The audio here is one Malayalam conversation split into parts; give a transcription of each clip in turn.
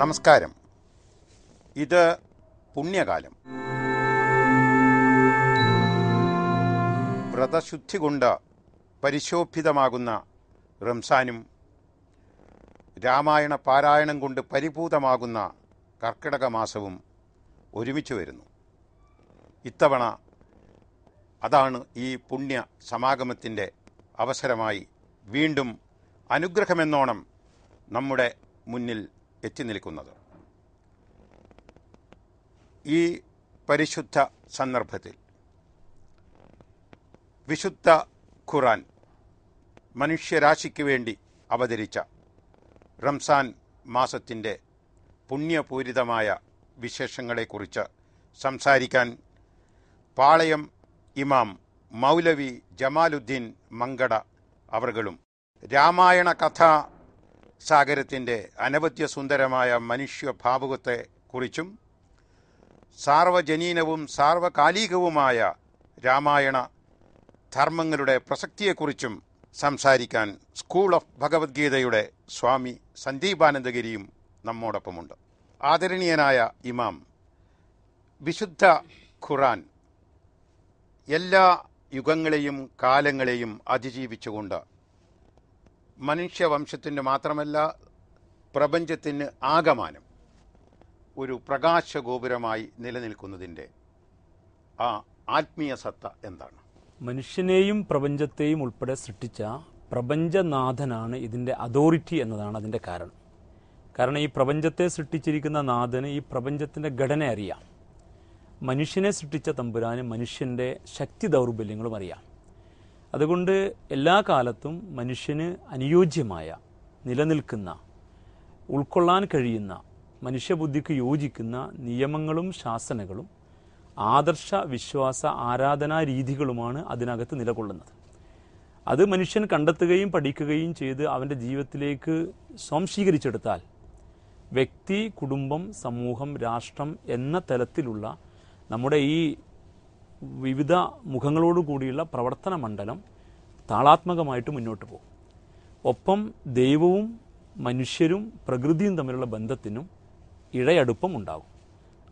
നമസ്കാരം. ഇത് പുണ്യകാലം. വ്രതശുദ്ധി കൊണ്ട് പരിശോഭിതമാകുന്ന റംസാനും രാമായണ പാരായണം കൊണ്ട് പരിപൂതമാകുന്ന കർക്കിടക മാസവും ഒരുമിച്ച് വരുന്നു. ഇത്തവണ അതാണ് ഈ പുണ്യ സമാഗമത്തിൻ്റെ അവസരമായി വീണ്ടും അനുഗ്രഹമെന്നോണം നമ്മുടെ മുന്നിൽ എത്തി നിൽക്കുന്നത്. ഈ പരിശുദ്ധ സന്ദർഭത്തിൽ വിശുദ്ധ ഖുർആൻ മനുഷ്യരാശിക്ക് വേണ്ടി അവതരിച്ച റംസാൻ മാസത്തിൻ്റെ പുണ്യപൂരിതമായ വിശേഷങ്ങളെക്കുറിച്ച് സംസാരിക്കാൻ പാളയം ഇമാം മൗലവി ജമാലുദ്ദീൻ മങ്കട അവർകളും രാമായണ കഥാ സാഗരത്തിൻ്റെ അനവധ്യ സുന്ദരമായ മനുഷ്യഭാവുകത്തെക്കുറിച്ചും സാർവജനീനവും സാർവകാലികവുമായ രാമായണ ധർമ്മങ്ങളുടെ പ്രസക്തിയെക്കുറിച്ചും സംസാരിക്കാൻ സ്കൂൾ ഓഫ് ഭഗവത്ഗീതയുടെ സ്വാമി സന്ദീപാനന്ദഗിരിയും നമ്മോടൊപ്പമുണ്ട്. ആദരണീയനായ ഇമാം, വിശുദ്ധ ഖുർആൻ എല്ലാ യുഗങ്ങളെയും കാലങ്ങളെയും അതിജീവിച്ചുകൊണ്ട് മനുഷ്യവംശത്തിന് മാത്രമല്ല പ്രപഞ്ചത്തിന് ആകമാനം ഒരു പ്രകാശഗോപുരമായി നിലനിൽക്കുന്നതിൻ്റെ ആ ആത്മീയ സത്ത എന്താണ്? മനുഷ്യനെയും പ്രപഞ്ചത്തെയും ഉൾപ്പെടെ സൃഷ്ടിച്ച പ്രപഞ്ചനാഥനാണ് ഇതിൻ്റെ അതോറിറ്റി എന്നതാണ് അതിൻ്റെ കാരണം. ഈ പ്രപഞ്ചത്തെ സൃഷ്ടിച്ചിരിക്കുന്ന നാഥന് ഈ പ്രപഞ്ചത്തിൻ്റെ ഘടന അറിയാം. മനുഷ്യനെ സൃഷ്ടിച്ച തമ്പുരാന് മനുഷ്യൻ്റെ ശക്തി ദൗർബല്യങ്ങളും അറിയാം. അതുകൊണ്ട് എല്ലാ കാലത്തും മനുഷ്യന് അനുയോജ്യമായ, നിലനിൽക്കുന്ന, ഉൾക്കൊള്ളാൻ കഴിയുന്ന, മനുഷ്യബുദ്ധിക്ക് യോജിക്കുന്ന നിയമങ്ങളും ശാസനകളും ആദർശ വിശ്വാസ ആരാധനാ രീതികളുമാണ് അതിനകത്ത് നിലകൊള്ളുന്നത്. അത് മനുഷ്യൻ കണ്ടെത്തുകയും പഠിക്കുകയും ചെയ്ത് അവൻ്റെ ജീവിതത്തിലേക്ക് സ്വാംശീകരിച്ചെടുത്താൽ വ്യക്തി, കുടുംബം, സമൂഹം, രാഷ്ട്രം എന്ന തലത്തിലുള്ള നമ്മുടെ ഈ വിവിധ മുഖങ്ങളോടുകൂടിയുള്ള പ്രവർത്തന മണ്ഡലം താളാത്മകമായിട്ട് മുന്നോട്ട് പോകും. ഒപ്പം ദൈവവും മനുഷ്യരും പ്രകൃതിയും തമ്മിലുള്ള ബന്ധത്തിനും ഇഴയടുപ്പം ഉണ്ടാകും.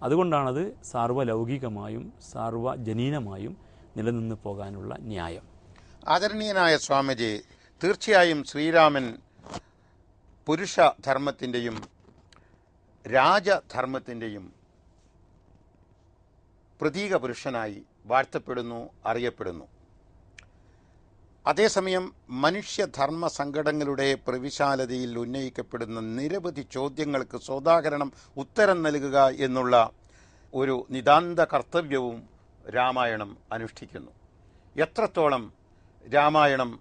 അതുകൊണ്ടാണത് സാർവലൗകികമായും സാർവജനീനമായും നിലനിന്ന് പോകാനുള്ള ന്യായം. ആദരണീയനായ സ്വാമിജി, തീർച്ചയായും ശ്രീരാമൻ പുരുഷധർമ്മത്തിൻ്റെയും രാജധർമ്മത്തിൻ്റെയും പ്രതീക പുരുഷനായി വാഴ്ത്തപ്പെടുന്നു, അറിയപ്പെടുന്നു. അതേസമയം മനുഷ്യധർമ്മ സങ്കടങ്ങളുടെ പ്രവിശാലതയിൽ ഉന്നയിക്കപ്പെടുന്ന നിരവധി ചോദ്യങ്ങൾക്ക് സ്വതാകരണം ഉത്തരം നൽകുക എന്നുള്ള ഒരു നിതാന്ത കർത്തവ്യവും രാമായണം അനുഷ്ഠിക്കുന്നു. എത്രത്തോളം രാമായണം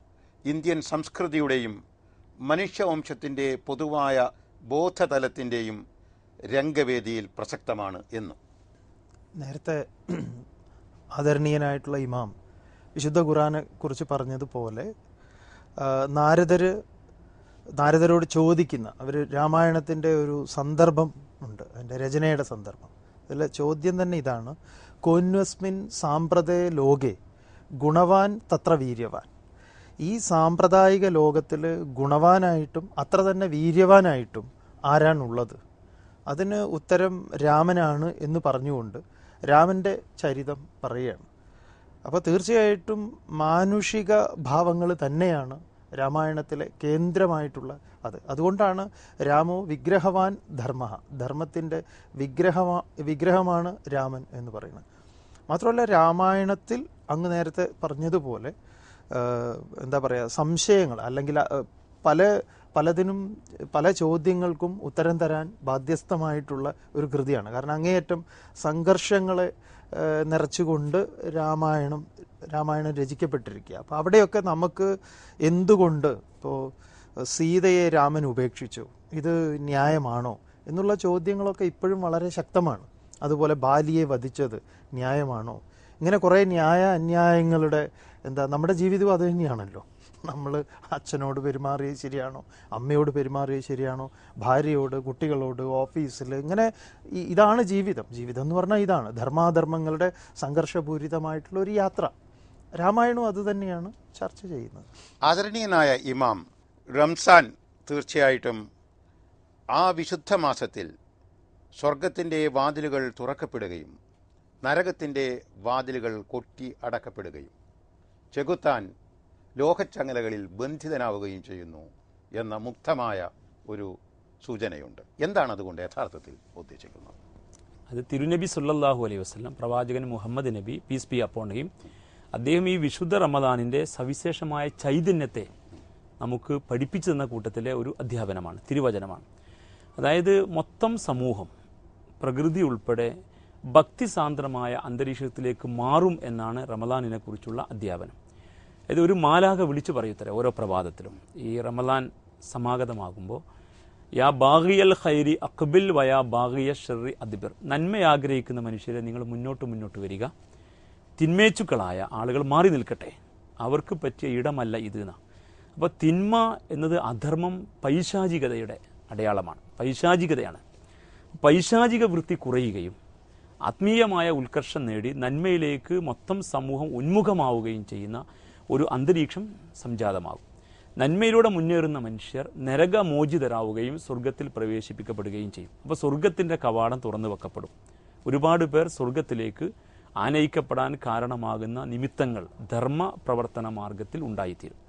ഇന്ത്യൻ സംസ്കൃതിയുടെയും മനുഷ്യവംശത്തിൻ്റെ പൊതുവായ ബോധതലത്തിൻ്റെയും രംഗവേദിയിൽ പ്രസക്തമാണ് എന്നും. നേരത്തെ ആദരണീയനായിട്ടുള്ള ഇമാം വിശുദ്ധ ഖുർആനെ കുറിച്ച് പറഞ്ഞതുപോലെ നാരദരോട് ചോദിക്കുന്ന അവർ രാമായണത്തിൻ്റെ ഒരു സന്ദർഭം ഉണ്ട്, അതിൻ്റെ രചനയുടെ സന്ദർഭം. അതിലെ ചോദ്യം തന്നെ ഇതാണ്: കോന്വസ്മിൻ സാമ്പ്രദേ ലോകേ ഗുണവാൻ തത്ര വീര്യവാൻ. ഈ സാമ്പ്രദായിക ലോകത്തിൽ ഗുണവാനായിട്ടും അത്ര തന്നെ വീര്യവാനായിട്ടും ആരാണുള്ളത്? അതിന് ഉത്തരം രാമനാണ് എന്ന് പറഞ്ഞുകൊണ്ട് രാമൻ്റെ ചരിതം പറയുകയാണ്. അപ്പോൾ തീർച്ചയായിട്ടും മാനുഷിക ഭാവങ്ങൾ തന്നെയാണ് രാമായണത്തിലെ കേന്ദ്രമായിട്ടുള്ള അതുകൊണ്ടാണ് രാമോ വിഗ്രഹവാൻ ധർമ്മ, ധർമ്മത്തിൻ്റെ വിഗ്രഹമാണ് രാമൻ എന്ന് പറയുന്നത്. മാത്രമല്ല, രാമായണത്തിൽ അങ്ങ് നേരത്തെ പറഞ്ഞതുപോലെ എന്താ പറയുക, സംശയങ്ങൾ അല്ലെങ്കിൽ പലതിനും പല ചോദ്യങ്ങൾക്കും ഉത്തരം തരാൻ ബാധ്യസ്ഥമായിട്ടുള്ള ഒരു കൃതിയാണ്. കാരണം അങ്ങേയറ്റം സംഘർഷങ്ങളെ നിറച്ചുകൊണ്ട് രാമായണം രചിക്കപ്പെട്ടിരിക്കുക. അപ്പോൾ അവിടെയൊക്കെ നമുക്ക് എന്തുകൊണ്ട് ഇപ്പോൾ സീതയെ രാമൻ ഉപേക്ഷിച്ചു, ഇത് ന്യായമാണോ എന്നുള്ള ചോദ്യങ്ങളൊക്കെ ഇപ്പോഴും വളരെ ശക്തമാണ്. അതുപോലെ ബാലിയെ വധിച്ചത് ന്യായമാണോ? ഇങ്ങനെ കുറേ ന്യായ അന്യായങ്ങളുടെ നമ്മുടെ ജീവിതം അത് തന്നെയാണല്ലോ. നമ്മൾ അച്ഛനോട് പെരുമാറിയത് ശരിയാണോ, അമ്മയോട് പെരുമാറിയത് ശരിയാണോ, ഭാര്യയോട്, കുട്ടികളോട്, ഓഫീസിൽ, ഇങ്ങനെ ഇതാണ് ജീവിതം. ജീവിതം എന്ന് പറഞ്ഞാൽ ഇതാണ് ധർമാധർമ്മങ്ങളുടെ സംഘർഷപൂരിതമായിട്ടുള്ള ഒരു യാത്ര. രാമായണവും അത് തന്നെയാണ് ചർച്ച ചെയ്യുന്നത്. ആദരണീയനായ ഇമാം, റംസാൻ തീർച്ചയായിട്ടും ആ വിശുദ്ധ മാസത്തിൽ സ്വർഗത്തിൻ്റെ വാതിലുകൾ തുറക്കപ്പെടുകയും നരകത്തിൻ്റെ വാതിലുകൾ കൊട്ടി അടക്കപ്പെടുകയും ചെകുത്താൻ ലോഹച്ചങ്ങലകളിൽ ബന്ധിതനാവുകയും ചെയ്യുന്നു എന്ന മുക്തമായ ഒരു സൂചനയുണ്ട്. എന്താണ് അതുകൊണ്ട് യഥാർത്ഥത്തിൽ ഉദ്ദേശിക്കുന്നത്? അത് തിരുനബി സല്ലല്ലാഹു അലൈഹി വസല്ലം, പ്രവാചകൻ മുഹമ്മദ് നബി പീസ് ബി അപ്പോൺ ഹിം, അദ്ദേഹം ഈ വിശുദ്ധ റമദാനിൻ്റെ സവിശേഷമായ ചൈതന്യത്തെ നമുക്ക് പഠിപ്പിച്ചു തന്ന കൂട്ടത്തിലെ ഒരു അധ്യാപനമാണ്, തിരുവചനമാണ്. അതായത് മൊത്തം സമൂഹം, പ്രകൃതി ഉൾപ്പെടെ ഭക്തിസാന്ദ്രമായ അന്തരീക്ഷത്തിലേക്ക് മാറും എന്നാണ് റമദാനിനെ കുറിച്ചുള്ള അധ്യാപനം. ഇത് ഒരു മാലാഖ വിളിച്ചു പറയൂത്തരെ ഓരോ പ്രഭാതത്തിലും. ഈ റമദാൻ സമാഗതമാകുമ്പോൾ യാ ബാഗിയൽ ഖൈരി അഖ്ബിൽ വയാ ബാഗിയ ഷർറി അദ്ബിർ, നന്മ ആഗ്രഹിക്കുന്ന മനുഷ്യരെ നിങ്ങൾ മുന്നോട്ട് വരിക, തിന്മേച്ചുക്കളായ ആളുകൾ മാറി നിൽക്കട്ടെ, അവർക്ക് പറ്റിയ ഇടമല്ല ഇത് എന്നാണ്. അപ്പോൾ തിന്മ എന്നത് അധർമ്മം, പൈശാചികതയുടെ അടയാളമാണ്, പൈശാചികതയാണ്. പൈശാചിക വൃത്തി കുറയുകയും ആത്മീയമായ ഉത്കർഷം നേടി നന്മയിലേക്ക് മൊത്തം സമൂഹം ഉന്മുഖമാവുകയും ചെയ്യുന്ന ഒരു അന്തരീക്ഷം സംജാതമാകും. നന്മയിലൂടെ മുന്നേറുന്ന മനുഷ്യർ നരകമോചിതരാവുകയും സ്വർഗത്തിൽ പ്രവേശിപ്പിക്കപ്പെടുകയും ചെയ്യും. അപ്പോൾ സ്വർഗത്തിൻ്റെ കവാടം തുറന്നു വെക്കപ്പെടും. ഒരുപാട് പേർ സ്വർഗത്തിലേക്ക് ആനയിക്കപ്പെടാൻ കാരണമാകുന്ന നിമിത്തങ്ങൾ ധർമ്മ പ്രവർത്തന മാർഗത്തിൽ ഉണ്ടായിത്തീരും.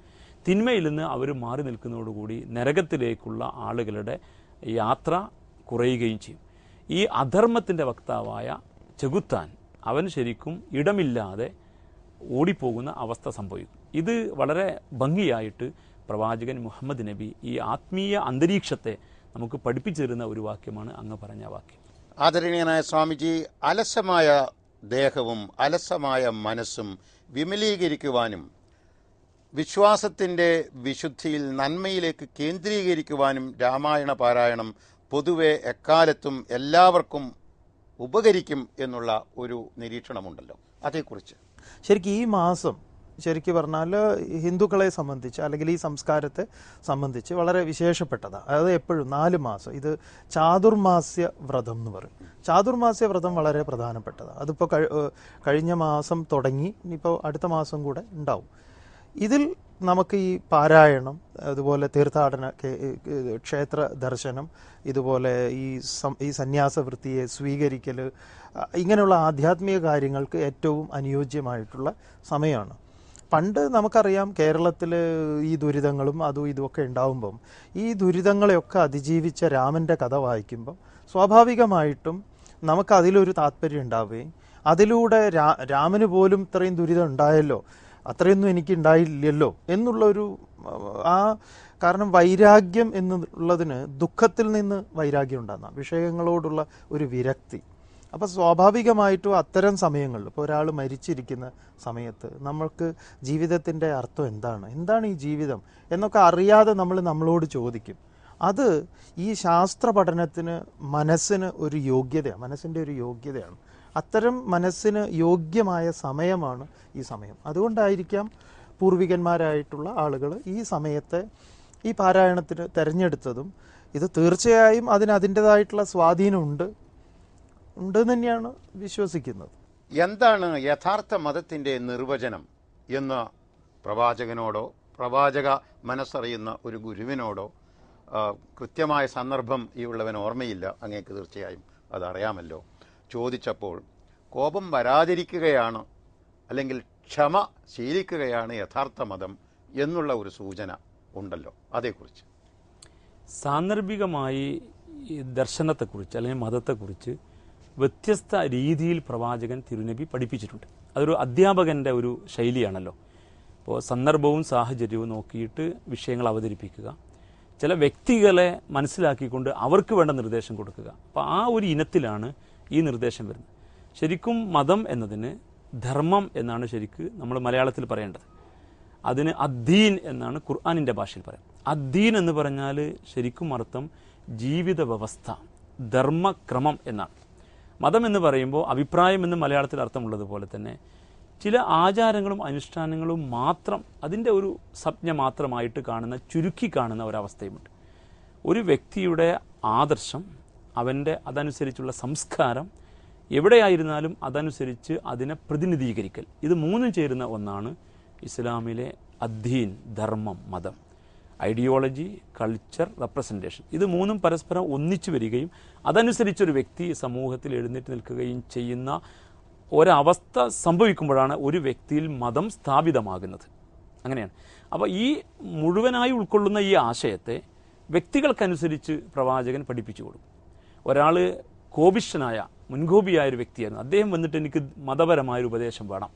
തിന്മയിൽ നിന്ന് അവർ മാറി നിൽക്കുന്നതോടുകൂടി നരകത്തിലേക്കുള്ള ആളുകളുടെ യാത്ര കുറയുകയും ചെയ്യും. ഈ അധർമ്മത്തിൻ്റെ വക്താവായ ചെകുത്താൻ അവൻ ശരിക്കും ഇടമില്ലാതെ ഓടിപ്പോകുന്ന അവസ്ഥ സംഭവിക്കും. ഇത് വളരെ ഭംഗിയായിട്ട് പ്രവാചകൻ മുഹമ്മദ് നബി ഈ ആത്മീയ അന്തരീക്ഷത്തെ നമുക്ക് പഠിപ്പിച്ചു തരുന്ന ഒരു വാക്യമാണ് അങ്ങ് പറഞ്ഞ വാക്യം. ആദരണീയനായ സ്വാമിജി, അലസമായ ദേഹവും അലസമായ മനസ്സും വിമലീകരിക്കുവാനും വിശ്വാസത്തിൻ്റെ വിശുദ്ധിയിൽ നന്മയിലേക്ക് കേന്ദ്രീകരിക്കുവാനും രാമായണ പാരായണം പൊതുവെ എക്കാലത്തും എല്ലാവർക്കും ഉപകരിക്കും എന്നുള്ള ഒരു നിരീക്ഷണമുണ്ടല്ലോ, അതേക്കുറിച്ച്. ശരിക്കും ഈ മാസം ശരിക്കും പറഞ്ഞാൽ ഹിന്ദുക്കളെ സംബന്ധിച്ച് അല്ലെങ്കിൽ ഈ സംസ്കാരത്തെ സംബന്ധിച്ച് വളരെ വിശേഷപ്പെട്ടതാണ്. അതായത് എപ്പോഴും 4 മാസം ഇത് ചാതുർമാസ്യ വ്രതം എന്ന് പറയും. ചാതുർമാസ്യ വ്രതം വളരെ പ്രധാനപ്പെട്ടതാണ്. അതിപ്പോൾ കഴിഞ്ഞ മാസം തുടങ്ങി, ഇനിയിപ്പോൾ അടുത്ത മാസം കൂടെ ഉണ്ടാവും. ഇതിൽ നമുക്ക് ഈ പാരായണം, അതുപോലെ തീർത്ഥാടന, ക്ഷേത്ര ദർശനം, ഇതുപോലെ ഈ സന്യാസവൃത്തിയെ സ്വീകരിക്കൽ, ഇങ്ങനെയുള്ള ആധ്യാത്മിക കാര്യങ്ങൾക്ക് ഏറ്റവും അനുയോജ്യമായിട്ടുള്ള സമയമാണ്. പണ്ട് നമുക്കറിയാം കേരളത്തിൽ ഈ ദുരിതങ്ങളും അതും ഇതുമൊക്കെ ഉണ്ടാവുമ്പം ഈ ദുരിതങ്ങളെയൊക്കെ അതിജീവിച്ച രാമൻ്റെ കഥ വായിക്കുമ്പം സ്വാഭാവികമായിട്ടും നമുക്കതിലൊരു താല്പര്യം ഉണ്ടാവുകയും അതിലൂടെ രാമന് പോലും ഇത്രയും ദുരിതം ഉണ്ടായല്ലോ, അത്രയൊന്നും എനിക്ക് ഉണ്ടായില്ലല്ലോ എന്നുള്ളൊരു കാരണം വൈരാഗ്യം എന്നുള്ളതിന് ദുഃഖത്തിൽ നിന്ന് വൈരാഗ്യം ഉണ്ടാകുന്ന വിഷയങ്ങളോടുള്ള ഒരു വിരക്തി. അപ്പോൾ സ്വാഭാവികമായിട്ടും അത്തരം സമയങ്ങളിൽ ഇപ്പോൾ ഒരാൾ മരിച്ചിരിക്കുന്ന സമയത്ത് നമ്മൾക്ക് ജീവിതത്തിൻ്റെ അർത്ഥം എന്താണ് ഈ ജീവിതം എന്നൊക്കെ അറിയാതെ നമ്മളോട് ചോദിക്കും. അത് ഈ ശാസ്ത്ര പഠനത്തിന് മനസ്സിന് ഒരു യോഗ്യതയാണ്, മനസ്സിൻ്റെ ഒരു യോഗ്യതയാണ്. അത്തരം മനസ്സിന് യോഗ്യമായ സമയമാണ് ഈ സമയം. അതുകൊണ്ടായിരിക്കാം പൂർവികന്മാരായിട്ടുള്ള ആളുകൾ ഈ സമയത്തെ ഈ പാരായണത്തിന് തിരഞ്ഞെടുത്തതും. ഇത് തീർച്ചയായും അതിൻ്റെതായിട്ടുള്ള സ്വാധീനമുണ്ട് ഉണ്ടെന്ന് തന്നെയാണ് വിശ്വസിക്കുന്നത്. എന്താണ് യഥാർത്ഥ മതത്തിൻ്റെ നിർവചനം എന്ന് പ്രവാചകനോടോ പ്രവാചക മനസ്സറിയുന്ന ഒരു ഗുരുവിനോടോ കൃത്യമായ സന്ദർഭം ഈ ഉള്ളവൻ ഓർമ്മയില്ല, അങ്ങേക്ക് തീർച്ചയായും അതറിയാമല്ലോ, ചോദിച്ചപ്പോൾ കോപം വരാതിരിക്കുകയാണ് അല്ലെങ്കിൽ ക്ഷമ ശീലിക്കുകയാണ് യഥാർത്ഥ മതം എന്നുള്ള ഒരു സൂചന ഉണ്ടല്ലോ, അതേക്കുറിച്ച്. സാന്ദർഭികമായി ഈ ദർശനത്തെക്കുറിച്ച് അല്ലെങ്കിൽ മതത്തെക്കുറിച്ച് വ്യത്യസ്ത രീതിയിൽ പ്രവാചകൻ തിരുനബി പഠിപ്പിച്ചിട്ടുണ്ട്. അതൊരു അധ്യാപകൻ്റെ ഒരു ശൈലിയാണല്ലോ. ഇപ്പോൾ സന്ദർഭവും സാഹചര്യവും നോക്കിയിട്ട് വിഷയങ്ങൾ അവതരിപ്പിക്കുക, ചില വ്യക്തികളെ മനസ്സിലാക്കിക്കൊണ്ട് അവർക്ക് വേണ്ട നിർദ്ദേശം കൊടുക്കുക. അപ്പോൾ ആ ഒരു ഇനത്തിലാണ് ഈ നിർദ്ദേശം വരുന്നത്. ശരിക്കും മതം എന്നതിന് ധർമ്മം എന്നാണ് ശരിക്ക് നമ്മൾ മലയാളത്തിൽ പറയേണ്ടത്. അതിന് അദ്ദീൻ എന്നാണ് ഖുർആനിൻ്റെ ഭാഷയിൽ പറയാം. അദ്ദീൻ എന്ന് പറഞ്ഞാൽ ശരിക്കും അർത്ഥം ജീവിത വ്യവസ്ഥ, ധർമ്മക്രമം എന്നാണ്. മതം എന്ന് പറയുമ്പോൾ അഭിപ്രായം എന്ന് മലയാളത്തിൽ അർത്ഥമുള്ളതുപോലെ തന്നെ ചില ആചാരങ്ങളും അനുഷ്ഠാനങ്ങളും മാത്രം അതിൻ്റെ ഒരു സംജ്ഞ മാത്രമായിട്ട് കാണുന്ന, ചുരുക്കി കാണുന്ന ഒരവസ്ഥയുമുണ്ട്. ഒരു വ്യക്തിയുടെ ആദർശം, അവൻ്റെ അതനുസരിച്ചുള്ള സംസ്കാരം എവിടെയായിരുന്നാലും അതനുസരിച്ച് അതിനെ പ്രതിനിധീകരിക്കൽ, ഇത് മൂന്നും ചേരുന്ന ഒന്നാണ് ഇസ്ലാമിലെ അദ്ദീൻ, ധർമ്മം, മതം. Ideology, culture, representation. ഇത് മൂന്നും പരസ്പരം ഒന്നിച്ചു വരികയും അതനുസരിച്ചൊരു വ്യക്തി സമൂഹത്തിൽ എഴുന്നേറ്റ് നിൽക്കുകയും ചെയ്യുന്ന ഒരവസ്ഥ സംഭവിക്കുമ്പോഴാണ് ഒരു വ്യക്തിയിൽ മതം സ്ഥാപിതമാകുന്നത്. അങ്ങനെയാണ്. അപ്പോൾ ഈ മുഴുവനായി ഉൾക്കൊള്ളുന്ന ഈ ആശയത്തെ വ്യക്തികൾക്കനുസരിച്ച് പ്രവാചകൻ പഠിപ്പിച്ചു കൊടുക്കും. ഒരാൾ കോപിഷ്ഠനായ മുൻകോപിയായൊരു വ്യക്തിയായിരുന്നു. അദ്ദേഹം വന്നിട്ട് എനിക്ക് മതപരമായൊരു ഉപദേശം വേണം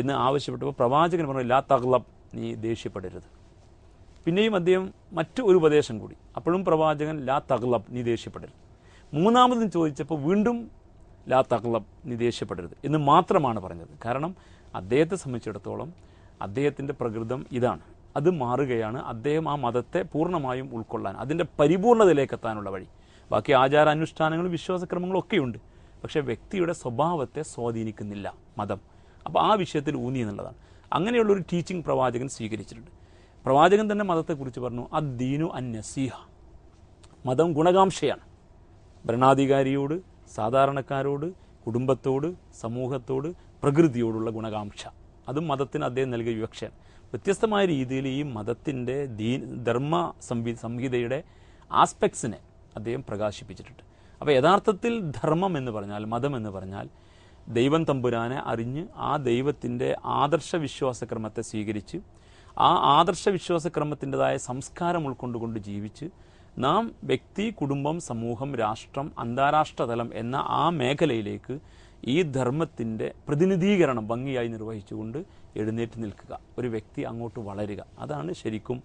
എന്ന് ആവശ്യപ്പെട്ടപ്പോൾ പ്രവാചകൻ പറഞ്ഞു, ലാ തഗ്ലബ്, നീ ദേഷ്യപ്പെടരുത്. പിന്നെയും അദ്ദേഹം മറ്റു ഒരു ഉപദേശം കൂടി. അപ്പോഴും പ്രവാചകൻ ലാ തഗ്ലബ്, നീ ദേഷ്യപ്പെടരുത്. മൂന്നാമതും ചോദിച്ചപ്പോൾ വീണ്ടും ലാ തഗ്ലബ്, നീ ദേഷ്യപ്പെടരുത് എന്ന് മാത്രമാണ് പറഞ്ഞത്. കാരണം അദ്ദേഹത്തെ സംബന്ധിച്ചിടത്തോളം അദ്ദേഹത്തിൻ്റെ പ്രകൃതം ഇതാണ്. അത് മാറുകയാണ്. അദ്ദേഹം ആ മതത്തെ പൂർണ്ണമായും ഉൾക്കൊള്ളാൻ, അതിൻ്റെ പരിപൂർണതയിലേക്ക് എത്താനുള്ള വഴി. ബാക്കി ആചാരാനുഷ്ഠാനങ്ങളും വിശ്വാസക്രമങ്ങളും ഒക്കെയുണ്ട്. പക്ഷേ വ്യക്തിയുടെ സ്വഭാവത്തെ സ്വാധീനിക്കുന്നില്ല മതം. അപ്പോൾ ആ വിഷയത്തിൽ ഊന്നി എന്നുള്ളതാണ്. അങ്ങനെയുള്ളൊരു ടീച്ചിങ് പ്രവാചകൻ സ്വീകരിച്ചിട്ടുണ്ട്. പ്രവാചകൻ തന്നെ മതത്തെക്കുറിച്ച് പറഞ്ഞു, അദ്ദീനു അന്നസീഹ, മതം ഗുണകാംക്ഷയാണ്. ഭരണാധികാരിയോട്, സാധാരണക്കാരോട്, കുടുംബത്തോട്, സമൂഹത്തോട്, പ്രകൃതിയോടുള്ള ഗുണകാംക്ഷ, അതും മതത്തിന് അദ്ദേഹം നൽകിയ വിവക്ഷയാണ്. വ്യത്യസ്തമായ രീതിയിൽ ഈ മതത്തിൻ്റെ ധർമ്മ സംഹിതയുടെ ആസ്പെക്ട്സിനെ അദ്ദേഹം പ്രകാശിപ്പിച്ചിട്ടുണ്ട്. അപ്പോൾ യഥാർത്ഥത്തിൽ ധർമ്മം എന്ന് പറഞ്ഞാൽ, മതം എന്ന് പറഞ്ഞാൽ ദൈവം തമ്പുരാനെ അറിഞ്ഞ് ആ ദൈവത്തിൻ്റെ ആദർശ വിശ്വാസക്രമത്തെ സ്വീകരിച്ച് ആ ആദർശ വിശ്വാസക്രമത്തിൻ്റെതായ സംസ്കാരം ഉൾക്കൊണ്ടുകൊണ്ട് ജീവിച്ച് നാം വ്യക്തി, കുടുംബം, സമൂഹം, രാഷ്ട്രം, അന്താരാഷ്ട്ര തലം എന്ന ആ മേഖലയിലേക്ക് ഈ ധർമ്മത്തിൻ്റെ പ്രതിനിധീകരണം ഭംഗിയായി നിർവഹിച്ചുകൊണ്ട് എഴുന്നേറ്റ് നിൽക്കുക, ഒരു വ്യക്തി അങ്ങോട്ട് വളരുക. അതാണ് ശരിക്കും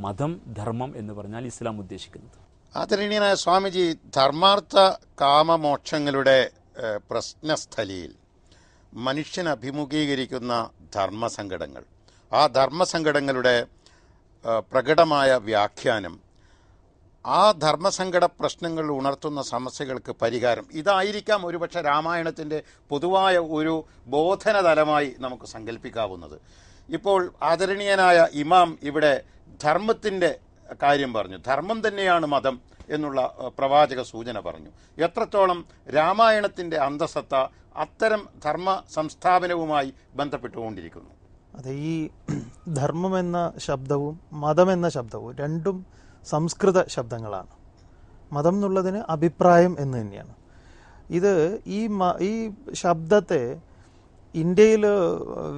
മതം, ധർമ്മം എന്ന് പറഞ്ഞാൽ ഇസ്ലാം ഉദ്ദേശിക്കുന്നത്. ആദരണീയനായ സ്വാമിജി, ധർമാർത്ഥ കാമമോക്ഷങ്ങളുടെ പ്രശ്നസ്ഥലിയിൽ മനുഷ്യൻ അഭിമുഖീകരിക്കുന്ന ധർമ്മസങ്കടങ്ങൾ, ആ ധർമ്മസങ്കടങ്ങളുടെ പ്രകടമായ വ്യാഖ്യാനം, ആ ധർമ്മസങ്കട പ്രശ്നങ്ങൾ ഉണർത്തുന്ന സമസ്യകൾക്ക് പരിഹാരം, ഇതായിരിക്കാം ഒരുപക്ഷെ രാമായണത്തിൻ്റെ പൊതുവായ ഒരു ബോധനതലമായി നമുക്ക് സങ്കല്പിക്കാവുന്നത്. ഇപ്പോൾ ആദരണീയനായ ഇമാം ഇവിടെ ധർമ്മത്തിൻ്റെ കാര്യം പറഞ്ഞു, ധർമ്മം തന്നെയാണ് മതം എന്നുള്ള പ്രവാചക സൂചന പറഞ്ഞു. എത്രത്തോളം രാമായണത്തിൻ്റെ അന്തസത്ത അത്തരം ധർമ്മ സംസ്ഥാപനവുമായി ബന്ധപ്പെട്ടുകൊണ്ടിരിക്കുന്നു? അതെ, ഈ ധർമ്മം എന്ന ശബ്ദവും മതം എന്ന ശബ്ദവും രണ്ടും സംസ്കൃത ശബ്ദങ്ങളാണ്. മതം എന്നുള്ളതിന് അഭിപ്രായം എന്ന് തന്നെയാണ്. ഇത് ഈ ശബ്ദത്തെ ഇന്ത്യയിൽ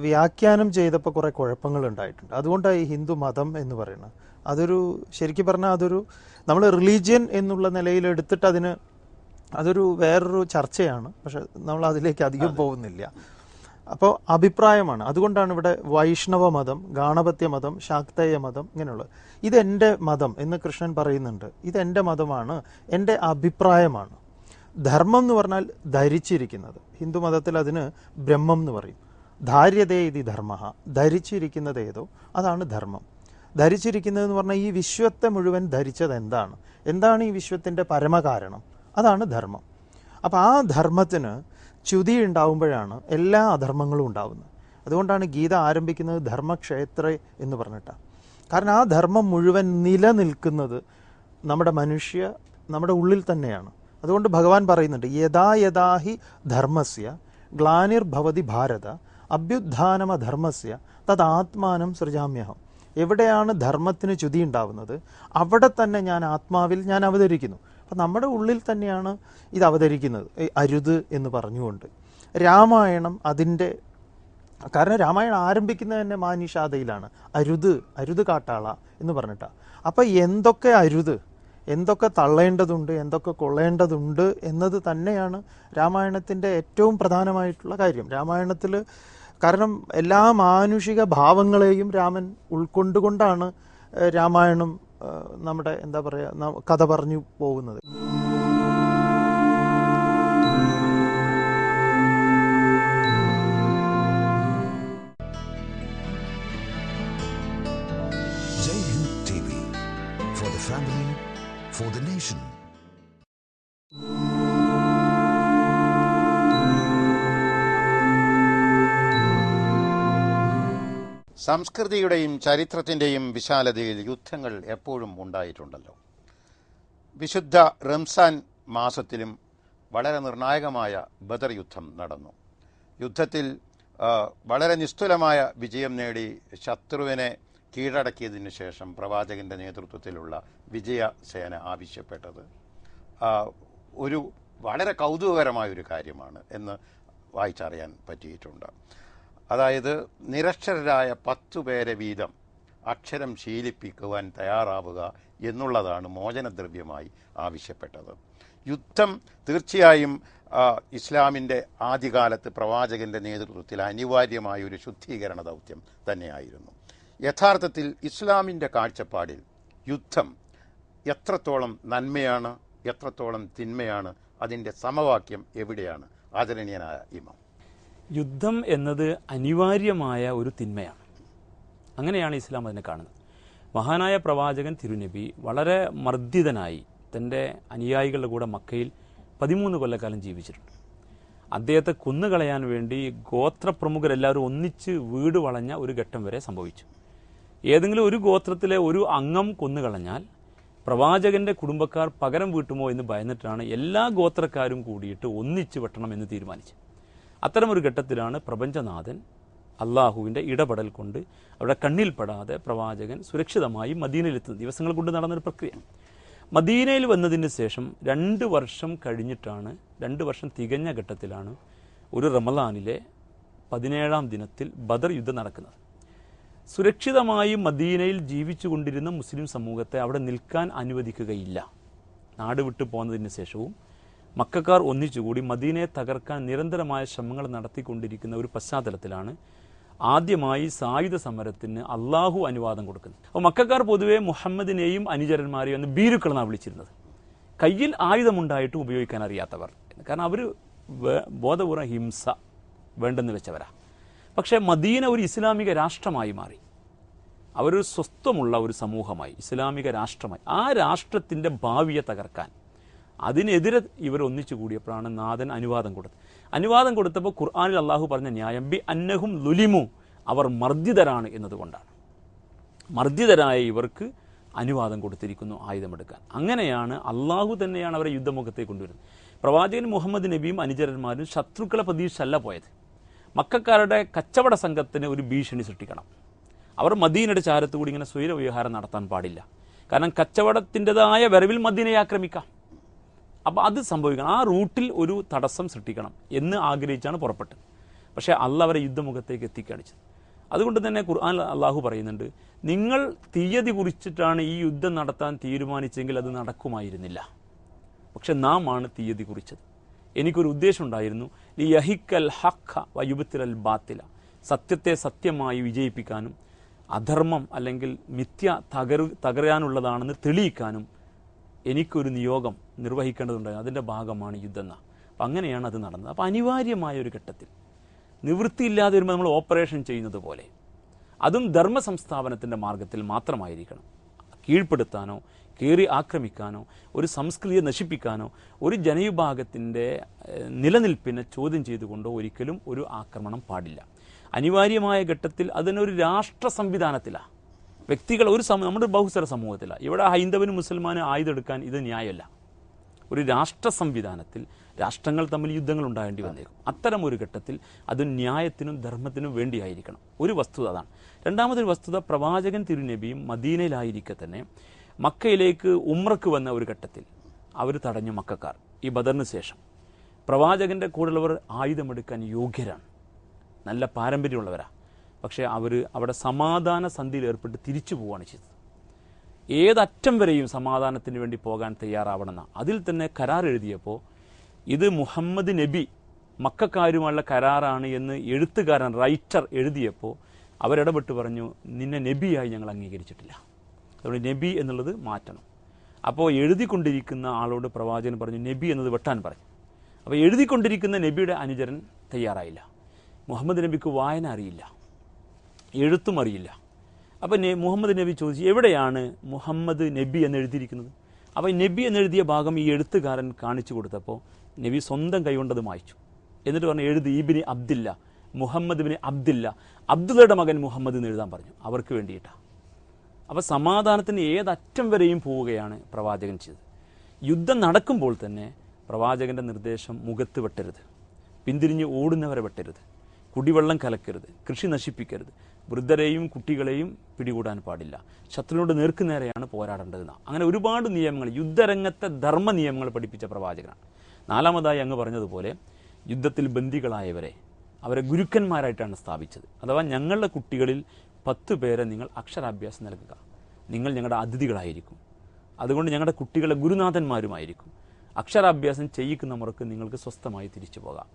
വ്യാഖ്യാനം ചെയ്തപ്പോൾ കുറേ കുഴപ്പങ്ങൾ ഉണ്ടായിട്ടുണ്ട്. അതുകൊണ്ടാണ് ഈ ഹിന്ദു മതം എന്ന് പറയുന്നത്. അതൊരു ശരിക്കും പറഞ്ഞാൽ അതൊരു നമ്മൾ റിലീജിയൻ എന്നുള്ള നിലയിൽ എടുത്തിട്ട് അതൊരു വേറൊരു ചർച്ചയാണ്. പക്ഷെ നമ്മൾ അതിലേക്ക് അധികം പോകുന്നില്ല. അപ്പോൾ അഭിപ്രായമാണ്. അതുകൊണ്ടാണ് ഇവിടെ വൈഷ്ണവ മതം, ഗാണപത്യ മതം, ശാക്തേയ മതം ഇങ്ങനെയുള്ളത്. ഇതെൻ്റെ മതം എന്ന് കൃഷ്ണൻ പറയുന്നുണ്ട്. ഇതെൻ്റെ മതമാണ്, എൻ്റെ അഭിപ്രായമാണ്. ധർമ്മം എന്ന് പറഞ്ഞാൽ ധരിച്ചിരിക്കുന്നത്. ഹിന്ദു മതത്തിൽ അതിന് ബ്രഹ്മം എന്ന് പറയും. ധാര്യതേ ഇതി ധർമ്മ, ധരിച്ചിരിക്കുന്നത് ഏതോ അതാണ് ധർമ്മം. ധരിച്ചിരിക്കുന്നതെന്ന് പറഞ്ഞാൽ ഈ വിശ്വത്തെ മുഴുവൻ ധരിച്ചത് എന്താണ് ഈ വിശ്വത്തിൻ്റെ പരമകാരണം, അതാണ് ധർമ്മം. അപ്പോൾ ആ ധർമ്മത്തിന് ച്യുതി ഉണ്ടാവുമ്പോഴാണ് എല്ലാ അധർമ്മങ്ങളും ഉണ്ടാവുന്നത്. അതുകൊണ്ടാണ് ഗീത ആരംഭിക്കുന്നത് ധർമ്മക്ഷേത്രേ എന്ന് പറഞ്ഞിട്ടാണ്. കാരണം ആ ധർമ്മം മുഴുവൻ നിലനിൽക്കുന്നത് നമ്മുടെ ഉള്ളിൽ തന്നെയാണ്. അതുകൊണ്ട് ഭഗവാൻ പറയുന്നുണ്ട്, യഥാ യഥാഹി ധർമ്മസ്യ ഗ്ലാനിർഭവതി ഭാരത അഭ്യുത്ഥാനമ ധർമ്മസ്യ തദാത്മാനം സൃജാമ്യഹം. എവിടെയാണ് ധർമ്മത്തിന് ച്യുതി ഉണ്ടാവുന്നത് അവിടെ തന്നെ ഞാൻ ആത്മാവിൽ ഞാൻ അവതരിക്കുന്നു. അപ്പം നമ്മുടെ ഉള്ളിൽ തന്നെയാണ് ഇത് അവതരിക്കുന്നത്, അരുത് എന്ന് പറഞ്ഞുകൊണ്ട്. രാമായണം അതിൻ്റെ കാരണം രാമായണം ആരംഭിക്കുന്നത് തന്നെ മാനിഷാദയിലാണ്, അരുത് കാട്ടാള എന്ന് പറഞ്ഞിട്ടാണ്. അപ്പം എന്തൊക്കെ അരുത്, എന്തൊക്കെ തള്ളേണ്ടതുണ്ട്, എന്തൊക്കെ കൊള്ളേണ്ടതുണ്ട് എന്നത് തന്നെയാണ് രാമായണത്തിൻ്റെ ഏറ്റവും പ്രധാനമായിട്ടുള്ള കാര്യം. രാമായണത്തിൽ കാരണം എല്ലാ മാനുഷിക ഭാവങ്ങളെയും രാമൻ ഉൾക്കൊണ്ടുകൊണ്ടാണ് രാമായണം നമ്മുടെ എന്താ പറയുക കഥ പറഞ്ഞു പോകുന്നത്. Jai Hind TV, for the family, for the nation. സംസ്കൃതിയുടെയും ചരിത്രത്തിൻ്റെയും വിശാലതയിൽ യുദ്ധങ്ങൾ എപ്പോഴും ഉണ്ടായിട്ടുണ്ടല്ലോ. വിശുദ്ധ റംസാൻ മാസത്തിലും വളരെ നിർണായകമായ ബദർ യുദ്ധം നടന്നു. യുദ്ധത്തിൽ വളരെ നിസ്തുലമായ വിജയം നേടി ശത്രുവിനെ കീഴടക്കിയതിനു ശേഷം പ്രവാചകന്റെ നേതൃത്വത്തിലുള്ള വിജയസേന ആവശ്യപ്പെട്ടത് ഒരു വളരെ കൗതുകകരമായൊരു കാര്യമാണ് എന്ന് വായിച്ചറിയാൻ പറ്റിയിട്ടുണ്ട്. അതായത് നിരക്ഷരരായ 10 പേരെ വീതം അക്ഷരം ശീലിപ്പിക്കുവാൻ തയ്യാറാവുക എന്നുള്ളതാണ് മോചനദ്രവ്യമായി ആവശ്യപ്പെട്ടത്. യുദ്ധം തീർച്ചയായും ഇസ്ലാമിൻ്റെ ആദ്യകാലത്ത് പ്രവാചകന്റെ നേതൃത്വത്തിൽ അനിവാര്യമായ ഒരു ശുദ്ധീകരണ ദൗത്യം തന്നെയായിരുന്നു. യഥാർത്ഥത്തിൽ ഇസ്ലാമിൻ്റെ കാഴ്ചപ്പാടിൽ യുദ്ധം എത്രത്തോളം നന്മയാണ്, എത്രത്തോളം തിന്മയാണ്, അതിൻ്റെ സമവാക്യം എവിടെയാണ് ആദരണീയനായ ഇമാം? യുദ്ധം എന്നത് അനിവാര്യമായ ഒരു തിന്മയാണ്. അങ്ങനെയാണ് ഇസ്ലാം അതിനെ കാണുന്നത്. മഹാനായ പ്രവാചകൻ തിരുനബി വളരെ മർദ്ദിതനായി തൻ്റെ അനുയായികളുടെ കൂടെ മക്കയിൽ 13 കൊല്ലക്കാലം ജീവിച്ചിട്ടുണ്ട്. അദ്ദേഹത്തെ കൊന്നുകളയാൻ വേണ്ടി ഗോത്രപ്രമുഖരെല്ലാവരും ഒന്നിച്ച് വീട് വളഞ്ഞ ഒരു ഘട്ടം വരെ സംഭവിച്ചു. ഏതെങ്കിലും ഒരു ഗോത്രത്തിലെ ഒരു അംഗം കൊന്നുകളഞ്ഞാൽ പ്രവാചകന്റെ കുടുംബക്കാർ പകരം വീട്ടുമോ എന്ന് ഭയന്നിട്ടാണ് എല്ലാ ഗോത്രക്കാരും കൂടിയിട്ട് ഒന്നിച്ച് വെട്ടണം എന്ന് തീരുമാനിച്ചു. അത്തരമൊരു ഘട്ടത്തിലാണ് പ്രപഞ്ചനാഥൻ അള്ളാഹുവിൻ്റെ ഇടപെടൽ കൊണ്ട് അവിടെ കണ്ണിൽപ്പെടാതെ പ്രവാചകൻ സുരക്ഷിതമായി മദീനയിലെത്തുന്നത്. ദിവസങ്ങൾ കൊണ്ട് നടന്നൊരു പ്രക്രിയ. മദീനയിൽ വന്നതിന് ശേഷം 2 വർഷം കഴിഞ്ഞിട്ടാണ്, 2 വർഷം തികഞ്ഞ ഘട്ടത്തിലാണ് ഒരു റമളാനിലെ 17-ാം ദിനത്തിൽ ബദർ യുദ്ധം നടക്കുന്നത്. സുരക്ഷിതമായി മദീനയിൽ ജീവിച്ചു കൊണ്ടിരുന്ന മുസ്ലിം സമൂഹത്തെ അവിടെ നിൽക്കാൻ അനുവദിക്കുകയില്ല. നാട് വിട്ടു പോന്നതിന് ശേഷവും മക്കക്കാർ ഒന്നിച്ചുകൂടി മദീനയെ തകർക്കാൻ നിരന്തരമായ ശ്രമങ്ങൾ നടത്തിക്കൊണ്ടിരിക്കുന്ന ഒരു പശ്ചാത്തലത്തിലാണ് ആദ്യമായി സായുധ സമരത്തിന് അള്ളാഹു അനുവാദം കൊടുക്കുന്നത്. അപ്പോൾ മക്കക്കാർ പൊതുവെ മുഹമ്മദിനെയും അനുചരന്മാരെയും ഒന്ന് ഭീരുക്കളെന്നാണ് വിളിച്ചിരുന്നത്. കയ്യിൽ ആയുധമുണ്ടായിട്ടും ഉപയോഗിക്കാൻ അറിയാത്തവർ. കാരണം അവർ ബോധപൂർവ്വം ഹിംസ വേണ്ടെന്ന് വെച്ചവരാ. പക്ഷേ മദീന ഒരു ഇസ്ലാമിക രാഷ്ട്രമായി മാറി. അവരൊരു സ്വസ്ഥമുള്ള ഒരു സമൂഹമായി, ഇസ്ലാമിക രാഷ്ട്രമായി. ആ രാഷ്ട്രത്തിൻ്റെ ഭാവിയെ തകർക്കാൻ അതിനെതിരെ ഇവർ ഒന്നിച്ചു കൂടിയപ്പോഴാണ് നാഥൻ അനുവാദം കൊടുത്തത്. അനുവാദം കൊടുത്തപ്പോൾ ഖുർആനിൽ അള്ളാഹു പറഞ്ഞ ന്യായം ബി അന്നഹും ലുലിമു, അവർ മർദ്ദിതരാണ് എന്നതുകൊണ്ടാണ്. മർദ്ദിതരായ ഇവർക്ക് അനുവാദം കൊടുത്തിരിക്കുന്നു ആയുധമെടുക്കാൻ. അങ്ങനെയാണ് അള്ളാഹു തന്നെയാണ് അവരെ യുദ്ധമുഖത്തേക്ക് കൊണ്ടുവരുന്നത്. പ്രവാചകൻ മുഹമ്മദ് നബിയും അനുചരന്മാരും ശത്രുക്കളെ പ്രതീക്ഷിച്ചല്ല പോയത്. മക്കക്കാരുടെ കച്ചവട സംഘത്തിന് ഒരു ഭീഷണി സൃഷ്ടിക്കണം. അവർ മദീനയുടെ ചാരത്തുകൂടി ഇങ്ങനെ സ്വൈരവ്യവഹാരം നടത്താൻ പാടില്ല. കാരണം കച്ചവടത്തിൻ്റെതായ വരവിൽ മദീനയെ ആക്രമിക്കാം. അപ്പോൾ അത് സംഭവിക്കണം, ആ റൂട്ടിൽ ഒരു തടസ്സം സൃഷ്ടിക്കണം എന്ന് ആഗ്രഹിച്ചാണ് പുറപ്പെട്ടത്. പക്ഷേ അള്ളാഹു അവരെ യുദ്ധമുഖത്തേക്ക് എത്തിക്കാണിച്ചത്. അതുകൊണ്ട് തന്നെ ഖുർആൻ അള്ളാഹു പറയുന്നുണ്ട്, നിങ്ങൾ തീയതി കുറിച്ചിട്ടാണ് ഈ യുദ്ധം നടത്താൻ തീരുമാനിച്ചെങ്കിൽ അത് നടക്കുമായിരുന്നില്ല. പക്ഷെ നാം ആണ് തീയതി കുറിച്ചത്. എനിക്കൊരു ഉദ്ദേശം ഉണ്ടായിരുന്നു, ലി യഹിക്കൽ ഹഖ വയുബ്തിലൽ ബാത്തില, സത്യത്തെ സത്യമായി വിജയിപ്പിക്കാനും അധർമ്മം അല്ലെങ്കിൽ മിഥ്യ തകരാനുള്ളതാണെന്ന് തെളിയിക്കാനും എനിക്കൊരു നിയോഗം നിർവഹിക്കേണ്ടതുണ്ടായിരുന്നു. അതിൻ്റെ ഭാഗമാണ് യുദ്ധം. അപ്പം അങ്ങനെയാണ് അത് നടന്നത്. അപ്പോൾ അനിവാര്യമായ ഒരു ഘട്ടത്തിൽ നിവൃത്തിയില്ലാതെ വരുമ്പോൾ നമ്മൾ ഓപ്പറേഷൻ ചെയ്യുന്നത് പോലെ അതും ധർമ്മ സംസ്ഥാപനത്തിൻ്റെ മാർഗത്തിൽ മാത്രമായിരിക്കണം. കീഴ്പ്പെടുത്താനോ കയറി ആക്രമിക്കാനോ ഒരു സംസ്കൃതിയെ നശിപ്പിക്കാനോ ഒരു ജനവിഭാഗത്തിൻ്റെ നിലനിൽപ്പിനെ ചോദ്യം ചെയ്തുകൊണ്ടോ ഒരിക്കലും ഒരു ആക്രമണം പാടില്ല. അനിവാര്യമായ ഘട്ടത്തിൽ അതിനൊരു രാഷ്ട്ര സംവിധാനത്തിലാണ്. വ്യക്തികൾ ഒരു നമ്മുടെ ബഹുസ്വര സമൂഹത്തിലാണ്. ഇവിടെ ഹൈന്ദവനും മുസൽമാനും ആയുധമെടുക്കാൻ ഇത് ന്യായമല്ല. ഒരു രാഷ്ട്ര സംവിധാനത്തിൽ രാഷ്ട്രങ്ങൾ തമ്മിൽ യുദ്ധങ്ങൾ ഉണ്ടാകേണ്ടി വന്നേക്കും. അത്തരം ഒരു ഘട്ടത്തിൽ അത് ന്യായത്തിനും ധർമ്മത്തിനും വേണ്ടിയായിരിക്കണം. ഒരു വസ്തുത അതാണ്. രണ്ടാമതൊരു വസ്തുത, പ്രവാചകൻ തിരുനബിയും മദീനയിലായിരിക്കെ തന്നെ മക്കയിലേക്ക് ഉംറക്ക് വന്ന ഒരു ഘട്ടത്തിൽ അവർ തടഞ്ഞു മക്കക്കാർ. ഈ ബദറിന് ശേഷം പ്രവാചകൻ്റെ കൂടെയുള്ളവർ ആയുധമെടുക്കാൻ യോഗ്യരാണ്, നല്ല പാരമ്പര്യമുള്ളവരാണ്. പക്ഷേ അവർ അവിടെ സമാധാന സന്ധിയിൽ ഏർപ്പെട്ട് തിരിച്ചു പോവുകയാണ് ചെയ്തത്. ഏതറ്റം വരെയും സമാധാനത്തിന് വേണ്ടി പോകാൻ തയ്യാറാവണമെന്ന അതിൽ തന്നെ കരാർ എഴുതിയപ്പോൾ ഇത് മുഹമ്മദ് നബി മക്കക്കാരുമുള്ള കരാറാണ് എന്ന് എഴുത്തുകാരൻ റൈറ്റർ എഴുതിയപ്പോൾ അവരിടപെട്ട് പറഞ്ഞു, നിന്നെ നബിയായി ഞങ്ങൾ അംഗീകരിച്ചിട്ടില്ല, അതുകൊണ്ട് നബി എന്നുള്ളത് മാറ്റണം. അപ്പോൾ എഴുതിക്കൊണ്ടിരിക്കുന്ന ആളോട് പ്രവാചകൻ പറഞ്ഞു നബി എന്നത് വെട്ടാൻ പറഞ്ഞു. അപ്പോൾ എഴുതിക്കൊണ്ടിരിക്കുന്ന നബിയുടെ അനുചരൻ തയ്യാറായില്ല. മുഹമ്മദ് നബിക്ക് വായന അറിയില്ല, എഴുത്തും അറിയില്ല. അപ്പോൾ മുഹമ്മദ് നബി ചോദിച്ചു, എവിടെയാണ് മുഹമ്മദ് നബി എന്ന് എഴുതിയിരിക്കുന്നത്? അപ്പോൾ നബി എന്നെഴുതിയ ഭാഗം ഈ എഴുത്തുകാരൻ കാണിച്ചു കൊടുത്തപ്പോൾ നബി സ്വന്തം കൈകൊണ്ടത് മായ്ച്ചു. എന്നിട്ട് പറഞ്ഞു, എഴുതി ഇബ്നി അബ്ദില്ല, മുഹമ്മദ് ബിൻ അബ്ദില്ല, അബ്ദുള്ളയുടെ മകൻ മുഹമ്മദ് എന്ന് എഴുതാൻ പറഞ്ഞു. അവർക്ക് വേണ്ടിയിട്ടാണ്. അപ്പോൾ സമാധാനത്തിന് ഏതറ്റം വരെയും പോവുകയാണ് പ്രവാചകൻ ചെയ്തത്. യുദ്ധം നടക്കുമ്പോൾ തന്നെ പ്രവാചകൻ്റെ നിർദ്ദേശം മുഖത്ത് വെട്ടരുത്, പിന്തിരിഞ്ഞ് ഓടുന്നവരെ വെട്ടരുത്, കുടിവെള്ളം കലക്കരുത്, കൃഷി നശിപ്പിക്കരുത്, വൃദ്ധരെയും കുട്ടികളെയും പിടികൂടാൻ പാടില്ല, ശത്രുവിനോട് നേർക്കുനേരെയാണ് പോരാടേണ്ടതെന്ന്. അങ്ങനെ ഒരുപാട് നിയമങ്ങൾ, യുദ്ധരംഗത്തെ ധർമ്മ നിയമങ്ങൾ പഠിപ്പിച്ച പ്രവാചകനാണ്. നാലാമതായി അങ്ങ് പറഞ്ഞതുപോലെ യുദ്ധത്തിൽ ബന്ദികളായവരെ അവരെ ഗുരുക്കന്മാരായിട്ടാണ് സ്ഥാപിച്ചത്. അഥവാ ഞങ്ങളുടെ കുട്ടികളിൽ 10 പേരെ നിങ്ങൾ അക്ഷരാഭ്യാസം നൽകുക, നിങ്ങൾ ഞങ്ങളുടെ അതിഥികളായിരിക്കും, അതുകൊണ്ട് ഞങ്ങളുടെ കുട്ടികളെ ഗുരുനാഥന്മാരുമായിരിക്കും, അക്ഷരാഭ്യാസം ചെയ്യിക്കുന്ന മുറക്ക് നിങ്ങൾക്ക് സ്വസ്ഥമായി തിരിച്ചു പോകാം.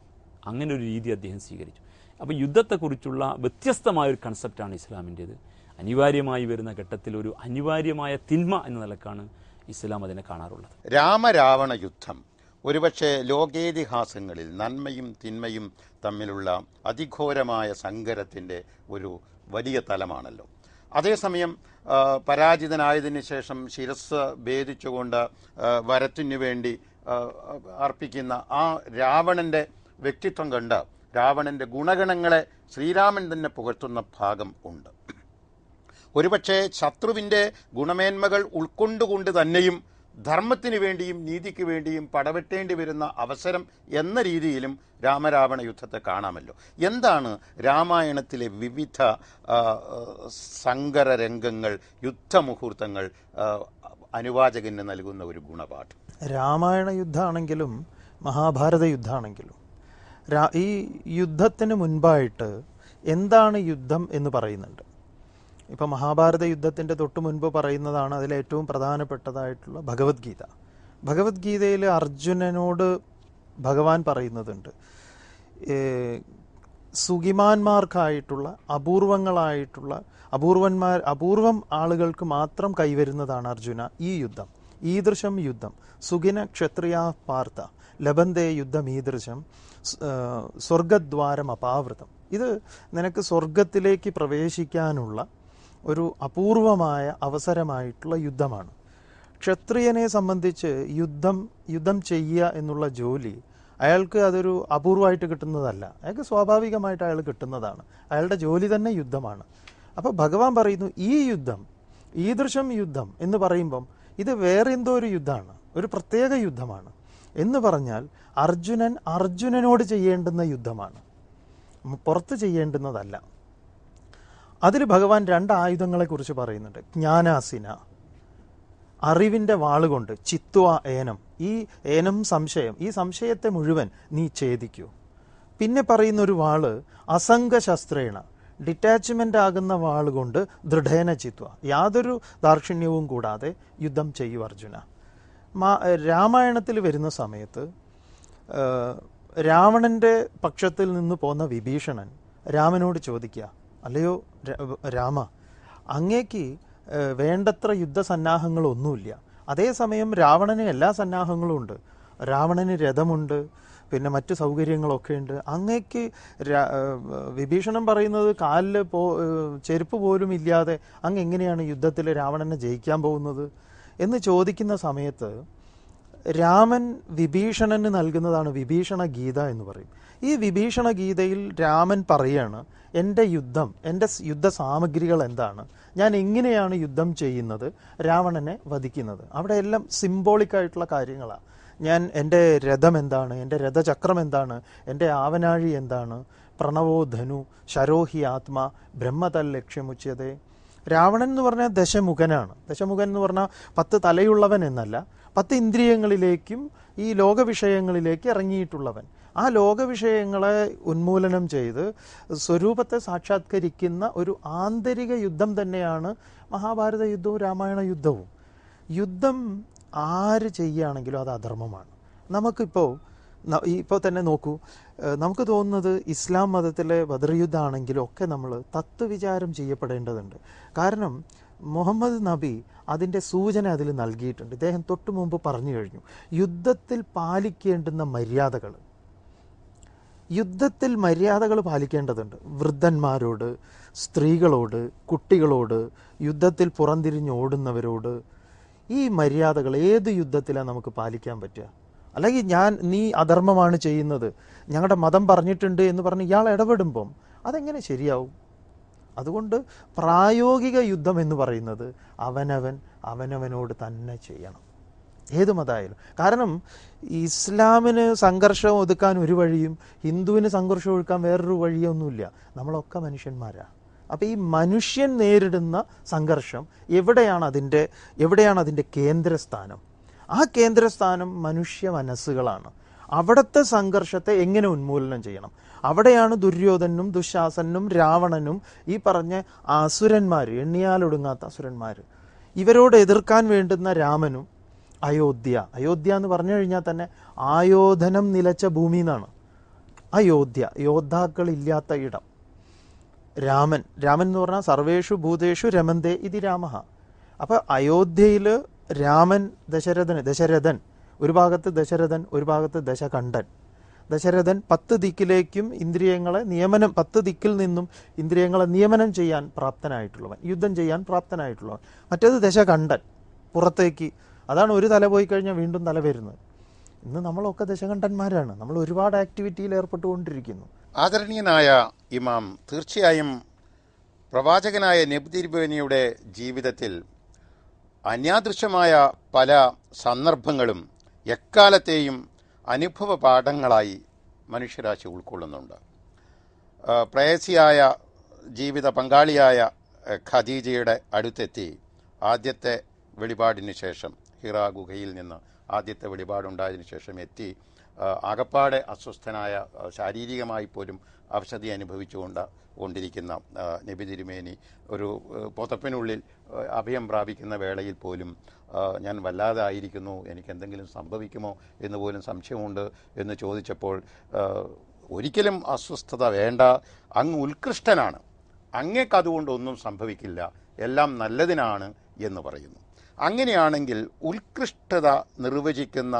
അങ്ങനെ ഒരു രീതി അദ്ദേഹം സ്വീകരിച്ചു. അപ്പോൾ യുദ്ധത്തെക്കുറിച്ചുള്ള വ്യത്യസ്തമായൊരു കൺസെപ്റ്റാണ് ഇസ്ലാമിൻ്റേത്. അനിവാര്യമായി വരുന്ന ഘട്ടത്തിൽ ഒരു അനിവാര്യമായ തിന്മ എന്ന നിലക്കാണ് ഇസ്ലാം അതിനെ കാണാറുള്ളത്. രാമരാവണ യുദ്ധം ഒരുപക്ഷെ ലോകേതിഹാസങ്ങളിൽ നന്മയും തിന്മയും തമ്മിലുള്ള അതിഘോരമായ സങ്കരത്തിൻ്റെ ഒരു വലിയ തലമാണല്ലോ. അതേസമയം പരാജിതനായതിനു ശേഷം ശിരസ് ഭേദിച്ചുകൊണ്ട് വരത്തിനു വേണ്ടി അർപ്പിക്കുന്ന ആ രാവണൻ്റെ വ്യക്തിത്വം കണ്ട് രാവണൻ്റെ ഗുണഗണങ്ങളെ ശ്രീരാമൻ തന്നെ പുകഴ്ത്തുന്ന ഭാഗം ഉണ്ട്. ഒരുപക്ഷെ ശത്രുവിൻ്റെ ഗുണമേന്മകൾ ഉൾക്കൊണ്ടുകൊണ്ട് തന്നെയും ധർമ്മത്തിന് വേണ്ടിയും നീതിക്ക് വേണ്ടിയും പടവെട്ടേണ്ടി വരുന്ന അവസരം എന്ന രീതിയിലും രാമരാവണ യുദ്ധത്തെ കാണാമല്ലോ. എന്താണ് രാമായണത്തിലെ വിവിധ സങ്കര രംഗങ്ങൾ, യുദ്ധമുഹൂർത്തങ്ങൾ അനുവാചകന് നൽകുന്ന ഒരു ഗുണപാഠം? രാമായണ യുദ്ധമാണെങ്കിലും മഹാഭാരത യുദ്ധമാണെങ്കിലും ഈ യുദ്ധത്തിന് മുൻപായിട്ട് എന്താണ് യുദ്ധം എന്ന് പറയുന്നുണ്ട്. ഇപ്പം മഹാഭാരത യുദ്ധത്തിൻ്റെ തൊട്ട് മുൻപ് പറയുന്നതാണ് അതിലേറ്റവും പ്രധാനപ്പെട്ടതായിട്ടുള്ള ഭഗവത്ഗീത. ഭഗവത്ഗീതയിൽ അർജുനനോട് ഭഗവാൻ പറയുന്നതുണ്ട്, സുഖിമാന്മാർക്കായിട്ടുള്ള അപൂർവം ആളുകൾക്ക് മാത്രം കൈവരുന്നതാണ് അർജുന ഈ യുദ്ധം. ഈദൃശം യുദ്ധം സുഖിന ക്ഷത്രിയാ പാർത്ഥ ലഭന്തേ യുദ്ധം ഈദൃശം സ്വർഗദ്വാരം അപാവൃതം. ഇത് നിനക്ക് സ്വർഗത്തിലേക്ക് പ്രവേശിക്കാനുള്ള ഒരു അപൂർവമായ അവസരമായിട്ടുള്ള യുദ്ധമാണ്. ക്ഷത്രിയനെ സംബന്ധിച്ച് യുദ്ധം ചെയ്യുക എന്നുള്ള ജോലി അയാൾക്ക് അതൊരു അപൂർവമായിട്ട് കിട്ടുന്നതല്ല, അയാൾക്ക് സ്വാഭാവികമായിട്ട് അയാൾ കിട്ടുന്നതാണ്. അയാളുടെ ജോലി തന്നെ യുദ്ധമാണ്. അപ്പോൾ ഭഗവാൻ പറയുന്നു ഈ യുദ്ധം, ഈദൃശം യുദ്ധം എന്ന് പറയുമ്പം ഇത് വേറെ എന്തോ ഒരു യുദ്ധമാണ്, ഒരു പ്രത്യേക യുദ്ധമാണ് എന്ന് പറഞ്ഞാൽ അർജുനനോട് ചെയ്യേണ്ടുന്ന യുദ്ധമാണ്, പുറത്ത് ചെയ്യേണ്ടുന്നതല്ല. അതിൽ ഭഗവാൻ 2 ആയുധങ്ങളെക്കുറിച്ച് പറയുന്നുണ്ട്. ജ്ഞാനാസിന, അറിവിൻ്റെ വാളുകൊണ്ട്, ചിത്വ ഏനം, ഈ ഏനം സംശയം, ഈ സംശയത്തെ മുഴുവൻ നീ ഛേദിക്കൂ. പിന്നെ പറയുന്നൊരു വാള് അസംഗശസ്ത്രേണ, ഡിറ്റാച്ച്മെൻ്റ് ആകുന്ന വാളുകൊണ്ട് ദൃഢേന ചിത്വ, യാതൊരു ദാർക്ഷിണ്യവും കൂടാതെ യുദ്ധം ചെയ്യൂ അർജുന. രാമായണത്തിൽ വരുന്ന സമയത്ത് രാവണൻ്റെ പക്ഷത്തിൽ നിന്ന് പോന്ന വിഭീഷണൻ രാമനോട് ചോദിക്കുക, അല്ലയോ രാമ, അങ്ങേക്ക് വേണ്ടത്ര യുദ്ധസന്നാഹങ്ങളൊന്നുമില്ല, അതേസമയം രാവണന് എല്ലാ സന്നാഹങ്ങളും ഉണ്ട്, രാവണന് രഥമുണ്ട്, പിന്നെ മറ്റു സൗകര്യങ്ങളൊക്കെ ഉണ്ട്, അങ്ങേക്ക് വിഭീഷണൻ പറയുന്നത് കാലിൽ ചെരുപ്പ് പോലും ഇല്ലാതെ അങ്ങ് എങ്ങനെയാണ് യുദ്ധത്തിൽ രാവണനെ ജയിക്കാൻ പോകുന്നത് എന്ന് ചോദിക്കുന്ന സമയത്ത് രാമൻ വിഭീഷണന് നൽകുന്നതാണ് വിഭീഷണ ഗീത എന്ന് പറയും. ഈ വിഭീഷണ ഗീതയിൽ രാമൻ പറയാണ്, എൻ്റെ യുദ്ധ സാമഗ്രികൾ എന്താണ്, ഞാൻ എങ്ങനെയാണ് യുദ്ധം ചെയ്യുന്നത്, രാവണനെ വധിക്കുന്നത്. അവിടെ എല്ലാം സിംബോളിക്കായിട്ടുള്ള കാര്യങ്ങളാണ്. എൻ്റെ രഥം എന്താണ്, എൻ്റെ രഥചക്രം എന്താണ്, എൻ്റെ ആവനാഴി എന്താണ്, പ്രണവോ ധനു ശരോഹി ആത്മാ ബ്രഹ്മതൽ ലക്ഷ്യമുച്യതേ. രാവണൻ എന്ന് പറഞ്ഞാൽ ദശമുഖനാണ്. ദശമുഖൻ എന്ന് പറഞ്ഞാൽ 10 തലയുള്ളവൻ എന്നല്ല, 10 ഇന്ദ്രിയങ്ങളിലേക്കും ഈ ലോകവിഷയങ്ങളിലേക്ക് ഇറങ്ങിയിട്ടുള്ളവൻ. ആ ലോകവിഷയങ്ങളെ ഉന്മൂലനം ചെയ്ത് സ്വരൂപത്തെ സാക്ഷാത്കരിക്കുന്ന ഒരു ആന്തരിക യുദ്ധം തന്നെയാണ് മഹാഭാരത യുദ്ധവും രാമായണ യുദ്ധവും. യുദ്ധം ആര് ചെയ്യുകയാണെങ്കിലും അത് അധർമ്മമാണ്. ഇപ്പോൾ തന്നെ നോക്കൂ, നമുക്ക് തോന്നുന്നത് ഇസ്ലാം മതത്തിലെ ബദർ യുദ്ധമാണെങ്കിലും ഒക്കെ നമ്മൾ തത്വവിചാരം ചെയ്യപ്പെടേണ്ടതുണ്ട്. കാരണം മുഹമ്മദ് നബി അതിൻ്റെ സൂചന അതിൽ നൽകിയിട്ടുണ്ട്. ഇദ്ദേഹം തൊട്ടു മുമ്പ് പറഞ്ഞു കഴിഞ്ഞു, യുദ്ധത്തിൽ പാലിക്കേണ്ടുന്ന മര്യാദകൾ പാലിക്കേണ്ടതുണ്ട്. വൃദ്ധന്മാരോട്, സ്ത്രീകളോട്, കുട്ടികളോട്, യുദ്ധത്തിൽ പുറംതിരിഞ്ഞോടുന്നവരോട് ഈ മര്യാദകൾ ഏത് യുദ്ധത്തിലാണ് നമുക്ക് പാലിക്കാൻ പറ്റുക? അല്ലെങ്കിൽ നീ അധർമ്മമാണ് ചെയ്യുന്നത്, ഞങ്ങളുടെ മതം പറഞ്ഞിട്ടുണ്ട് എന്ന് പറഞ്ഞ് ഇയാൾ ഇടപെടുമ്പം അതെങ്ങനെ ശരിയാവും? അതുകൊണ്ട് പ്രായോഗിക യുദ്ധം എന്ന് പറയുന്നത് അവനവനോട് തന്നെ ചെയ്യണം. ഏത് മതമായാലും. കാരണം ഇസ്ലാമിന് സംഘർഷം ഒതുക്കാൻ ഒരു വഴിയും ഹിന്ദുവിന് സംഘർഷം ഒതുക്കാൻ വേറൊരു വഴിയൊന്നുമില്ല. നമ്മളൊക്കെ മനുഷ്യന്മാരാണ്. അപ്പോൾ ഈ മനുഷ്യൻ നേരിടുന്ന സംഘർഷം എവിടെയാണ് അതിൻ്റെ കേന്ദ്രസ്ഥാനം? ആ കേന്ദ്രസ്ഥാനം മനുഷ്യ മനസ്സുകളാണ്. അവിടുത്തെ സംഘർഷത്തെ എങ്ങനെ ഉന്മൂലനം ചെയ്യണം? അവിടെയാണ് ദുര്യോധനും ദുശാസനും രാവണനും ഈ പറഞ്ഞ അസുരന്മാർ, എണ്ണിയാലൊടുങ്ങാത്ത അസുരന്മാർ, ഇവരോട് എതിർക്കാൻ വേണ്ടുന്ന രാമനും അയോധ്യ എന്ന് പറഞ്ഞു കഴിഞ്ഞാൽ തന്നെ ആയോധനം നിലച്ച ഭൂമി എന്നാണ്. അയോധ്യ, യോദ്ധാക്കളില്ലാത്ത ഇടം. രാമൻ എന്ന് പറഞ്ഞാൽ സർവേഷു ഭൂതേഷു രമന്തേ ഇതി രാമഃ. അപ്പോൾ അയോധ്യയിൽ രാമൻ ദശരഥൻ ഒരു ഭാഗത്ത് ദശരഥൻ, ഒരു ഭാഗത്ത് ദശകണ്ഠൻ. ദശരഥൻ 10 ദിക്കിലേക്കും ഇന്ദ്രിയങ്ങളെ 10 ദിക്കിൽ നിന്നും ഇന്ദ്രിയങ്ങളെ നിയമനം ചെയ്യാൻ പ്രാപ്തനായിട്ടുള്ളവൻ, യുദ്ധം ചെയ്യാൻ പ്രാപ്തനായിട്ടുള്ളവൻ. മറ്റേത് ദശകണ്ഠൻ, പുറത്തേക്ക്. അതാണ് ഒരു തല പോയി കഴിഞ്ഞാൽ വീണ്ടും തല വരുന്നത്. ഇന്ന് നമ്മളൊക്കെ ദശകണ്ഠന്മാരാണ്. നമ്മൾ ഒരുപാട് ആക്ടിവിറ്റിയിൽ ഏർപ്പെട്ടുകൊണ്ടിരിക്കുന്നു. ആദരണീയനായ ഇമാം, തീർച്ചയായും പ്രവാചകനായ നബി തിരുമേനിയുടെ ജീവിതത്തിൽ അന്യാദൃശ്യമായ പല സന്ദർഭങ്ങളും എക്കാലത്തെയും അനുഭവ പാഠങ്ങളായി മനുഷ്യരാശി ഉൾക്കൊള്ളുന്നുണ്ട്. പ്രേയസിയായ ജീവിത പങ്കാളിയായ ഖദീജയുടെ അടുത്തെത്തി ആദ്യത്തെ വെളിപാടിന് ശേഷം, ഹിറാ ഗുഹയിൽ നിന്ന് ആദ്യത്തെ വെളിപാടുണ്ടായതിനു ശേഷം എത്തി ആകപ്പാടെ അസ്വസ്ഥനായ, ശാരീരികമായി പോലും അവശതി കൊണ്ടിരിക്കുന്ന നബി തിരുമേനി ഒരു പുതപ്പിനുള്ളിൽ അഭയം പ്രാപിക്കുന്ന വേളയിൽ പോലും ഞാൻ വല്ലാതായിരിക്കുന്നു, എനിക്ക് എന്തെങ്കിലും സംഭവിക്കുമോ എന്ന് പോലും സംശയമുണ്ട് എന്ന് ചോദിച്ചപ്പോൾ, ഒരിക്കലും അസ്വസ്ഥത വേണ്ട, അങ്ങ് ഉത്കൃഷ്ടനാണ്, അങ്ങേക്ക് അതുകൊണ്ടൊന്നും സംഭവിക്കില്ല, എല്ലാം നല്ലതിനാണ് എന്ന് പറയുന്നു. അങ്ങനെയാണെങ്കിൽ ഉത്കൃഷ്ടത നിർവചിക്കുന്ന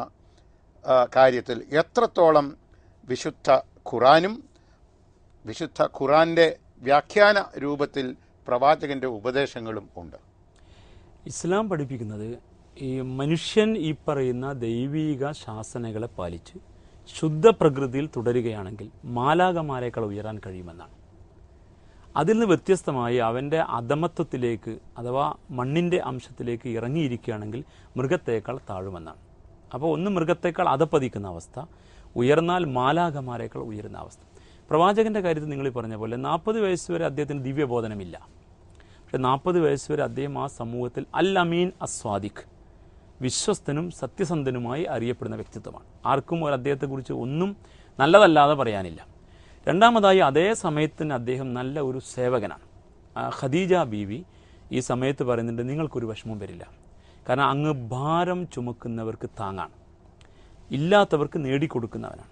കാര്യത്തിൽ എത്രത്തോളം വിശുദ്ധ ഖുറാൻ്റെ വ്യാഖ്യാന രൂപത്തിൽ പ്രവാചകന്റെ ഉപദേശങ്ങളും ഉണ്ട്? ഇസ്ലാം പഠിപ്പിക്കുന്നത് ഈ മനുഷ്യൻ ഈ പറയുന്ന ദൈവീക ശാസനകളെ പാലിച്ച് ശുദ്ധ പ്രകൃതിയിൽ തുടരുകയാണെങ്കിൽ മാലാകമാരേക്കാൾ ഉയരാൻ കഴിയുമെന്നാണ്. അതിൽ നിന്ന് വ്യത്യസ്തമായി അവൻ്റെ അധമത്വത്തിലേക്ക് അഥവാ മണ്ണിൻ്റെ അംശത്തിലേക്ക് ഇറങ്ങിയിരിക്കുകയാണെങ്കിൽ മൃഗത്തേക്കാൾ താഴുമെന്നാണ്. അപ്പോൾ ഒന്ന് മൃഗത്തേക്കാൾ അധപ്പതിക്കുന്ന അവസ്ഥ, ഉയർന്നാൽ മാലാകമാരേക്കാൾ ഉയരുന്ന അവസ്ഥ. പ്രവാചകൻ്റെ കാര്യത്തിൽ നിങ്ങൾ പറഞ്ഞ പോലെ 40 വയസ്സ് വരെ അദ്ദേഹത്തിന് ദിവ്യബോധനമില്ല. പക്ഷെ 40 വയസ്സ് വരെ അദ്ദേഹം ആ സമൂഹത്തിൽ അൽ അമീൻ അസ്വാദിഖ്, വിശ്വസ്തനും സത്യസന്ധനുമായി അറിയപ്പെടുന്ന വ്യക്തിത്വമാണ്. ആർക്കും ഒരു അദ്ദേഹത്തെക്കുറിച്ച് ഒന്നും നല്ലതല്ലാതെ പറയാനില്ല. രണ്ടാമതായി അതേ സമയത്തിന് അദ്ദേഹം നല്ല ഒരു സേവകനാണ്. ഖദീജ ബീവി ഈ സമയത്ത് പറയുന്നുണ്ട്, നിങ്ങൾക്കൊരു വിഷമവും വരില്ല, കാരണം അങ്ങ് ഭാരം ചുമക്കുന്നവർക്ക് താങ്ങാണ്, ഇല്ലാത്തവർക്ക് നേടിക്കൊടുക്കുന്നവനാണ്,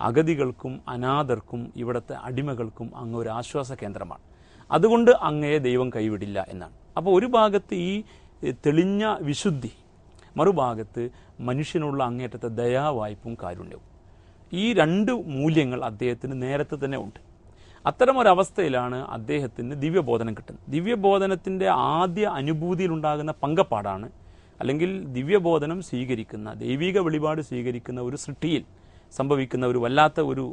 അഗതികൾക്കും അനാഥർക്കും ഇവിടുത്തെ അടിമകൾക്കും അങ്ങ് ഒരു ആശ്വാസ കേന്ദ്രമാണ്, അതുകൊണ്ട് അങ്ങയെ ദൈവം കൈവിടില്ല എന്നാണ്. അപ്പോൾ ഒരു ഭാഗത്ത് ഈ തെളിഞ്ഞ വിശുദ്ധി, മറുഭാഗത്ത് മനുഷ്യനുള്ള അങ്ങേറ്റത്തെ ദയാവായ്പും കാരുണ്യവും, ഈ 2 മൂല്യങ്ങൾ അദ്ദേഹത്തിന് നേരത്തെ തന്നെ ഉണ്ട്. അത്തരമൊരവസ്ഥയിലാണ് അദ്ദേഹത്തിന് ദിവ്യബോധനം കിട്ടുന്നത്. ദിവ്യബോധനത്തിൻ്റെ ആദ്യ അനുഭൂതിയിലുണ്ടാകുന്ന പങ്കപ്പാടാണ്, അല്ലെങ്കിൽ ദിവ്യബോധനം സ്വീകരിക്കുന്ന, ദൈവിക വെളിപാട് സ്വീകരിക്കുന്ന ഒരു സൃഷ്ടിയിൽ സംഭവിക്കുന്ന ഒരു വല്ലാത്ത ഒരു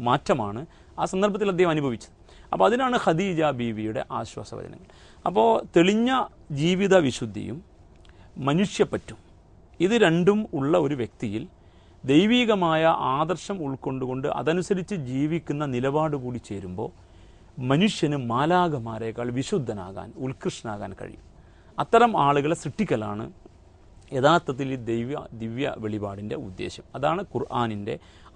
മാറ്റമാണ് ആ സന്ദർഭത്തിൽ അദ്ദേഹം അനുഭവിച്ചത്. അപ്പോൾ അതിനാണ് ഖദീജ ബീവിയുടെ ആശ്വാസവചനങ്ങൾ. അപ്പോൾ തെളിഞ്ഞ ജീവിത വിശുദ്ധിയും മനുഷ്യപ്പറ്റും ഇത് രണ്ടും ഉള്ള ഒരു വ്യക്തിയിൽ ദൈവികമായ ആദർശം ഉൾക്കൊണ്ടുകൊണ്ട് അതനുസരിച്ച് ജീവിക്കുന്ന നിലപാട് കൂടി ചേരുമ്പോൾ മനുഷ്യന് മാലാകമാരേക്കാൾ വിശുദ്ധനാകാൻ, ഉത്കൃഷ്ടനാകാൻ കഴിയും. അത്തരം ആളുകളെ സൃഷ്ടിക്കലാണ് യഥാർത്ഥത്തിൽ ഈ ദിവ്യ വെളിപാടിൻ്റെ ഉദ്ദേശം. അതാണ് ഖുർആനിൻ്റെ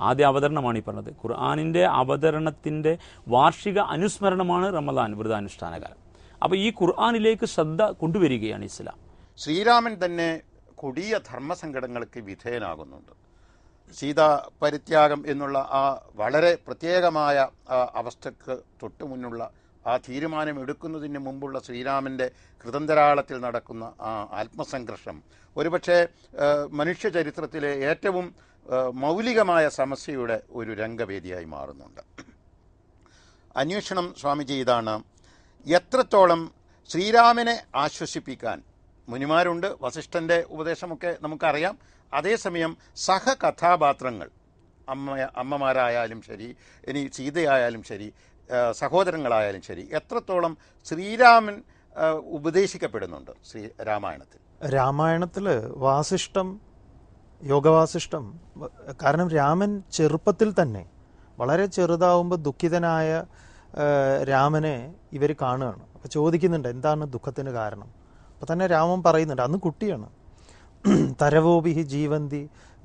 ആദ്യ അവതരണമാണ് ഈ പറഞ്ഞത്. ഖുർആനിൻ്റെ അവതരണത്തിൻ്റെ വാർഷിക അനുസ്മരണമാണ് റമദാൻ, വ്രതാനുഷ്ഠാനകാലം. അപ്പോൾ ഈ ഖുർആനിലേക്ക് ശ്രദ്ധ കൊണ്ടുവരികയാണ് ഇസ്ലാം. ശ്രീരാമൻ തന്നെ കൊടിയ ധർമ്മസങ്കടങ്ങൾക്ക് വിധേയനാകുന്നുണ്ട്. സീതാ പരിത്യാഗം എന്നുള്ള ആ വളരെ പ്രത്യേകമായ അവസ്ഥക്ക് തൊട്ടു മുന്നുള്ള ആ തീരുമാനം എടുക്കുന്നതിന് മുമ്പുള്ള ശ്രീരാമൻ്റെ ഹൃദന്തരാളത്തിൽ നടക്കുന്ന ആ ആത്മസംഘർഷം ഒരുപക്ഷെ മനുഷ്യ ചരിത്രത്തിലെ ഏറ്റവും മൗലികമായ സമസ്യയുടെ ഒരു രംഗവേദിയായി മാറുന്നുണ്ട്. അന്വേഷണം സ്വാമിജി ഇതാണ്: എത്രത്തോളം ശ്രീരാമനെ ആശ്വസിപ്പിക്കാൻ മുനിമാരുണ്ട്, വസിഷ്ഠൻ്റെ ഉപദേശമൊക്കെ നമുക്കറിയാം. അതേസമയം സഹകഥാപാത്രങ്ങൾ, അമ്മമാരായാലും ശരി, ഇനി സീതയായാലും ശരി, സഹോദരങ്ങളായാലും ശരി, എത്രത്തോളം ശ്രീരാമൻ ഉപദേശിക്കപ്പെടുന്നുണ്ട് രാമായണത്തിൽ? രാമായണത്തിൽ വാസിഷ്ഠം യോഗവാസിഷ്ടം, കാരണം രാമൻ ചെറുപ്പത്തിൽ തന്നെ വളരെ ചെറുതാവുമ്പോൾ ദുഃഖിതനായ രാമനെ ഇവർ കാണുകയാണ്. അപ്പോൾ ചോദിക്കുന്നുണ്ട് എന്താണ് ദുഃഖത്തിന് കാരണം. അപ്പോൾ തന്നെ രാമൻ പറയുന്നുണ്ട്, അന്ന് കുട്ടിയാണ്, തരവോഭിഹി ജീവന്തി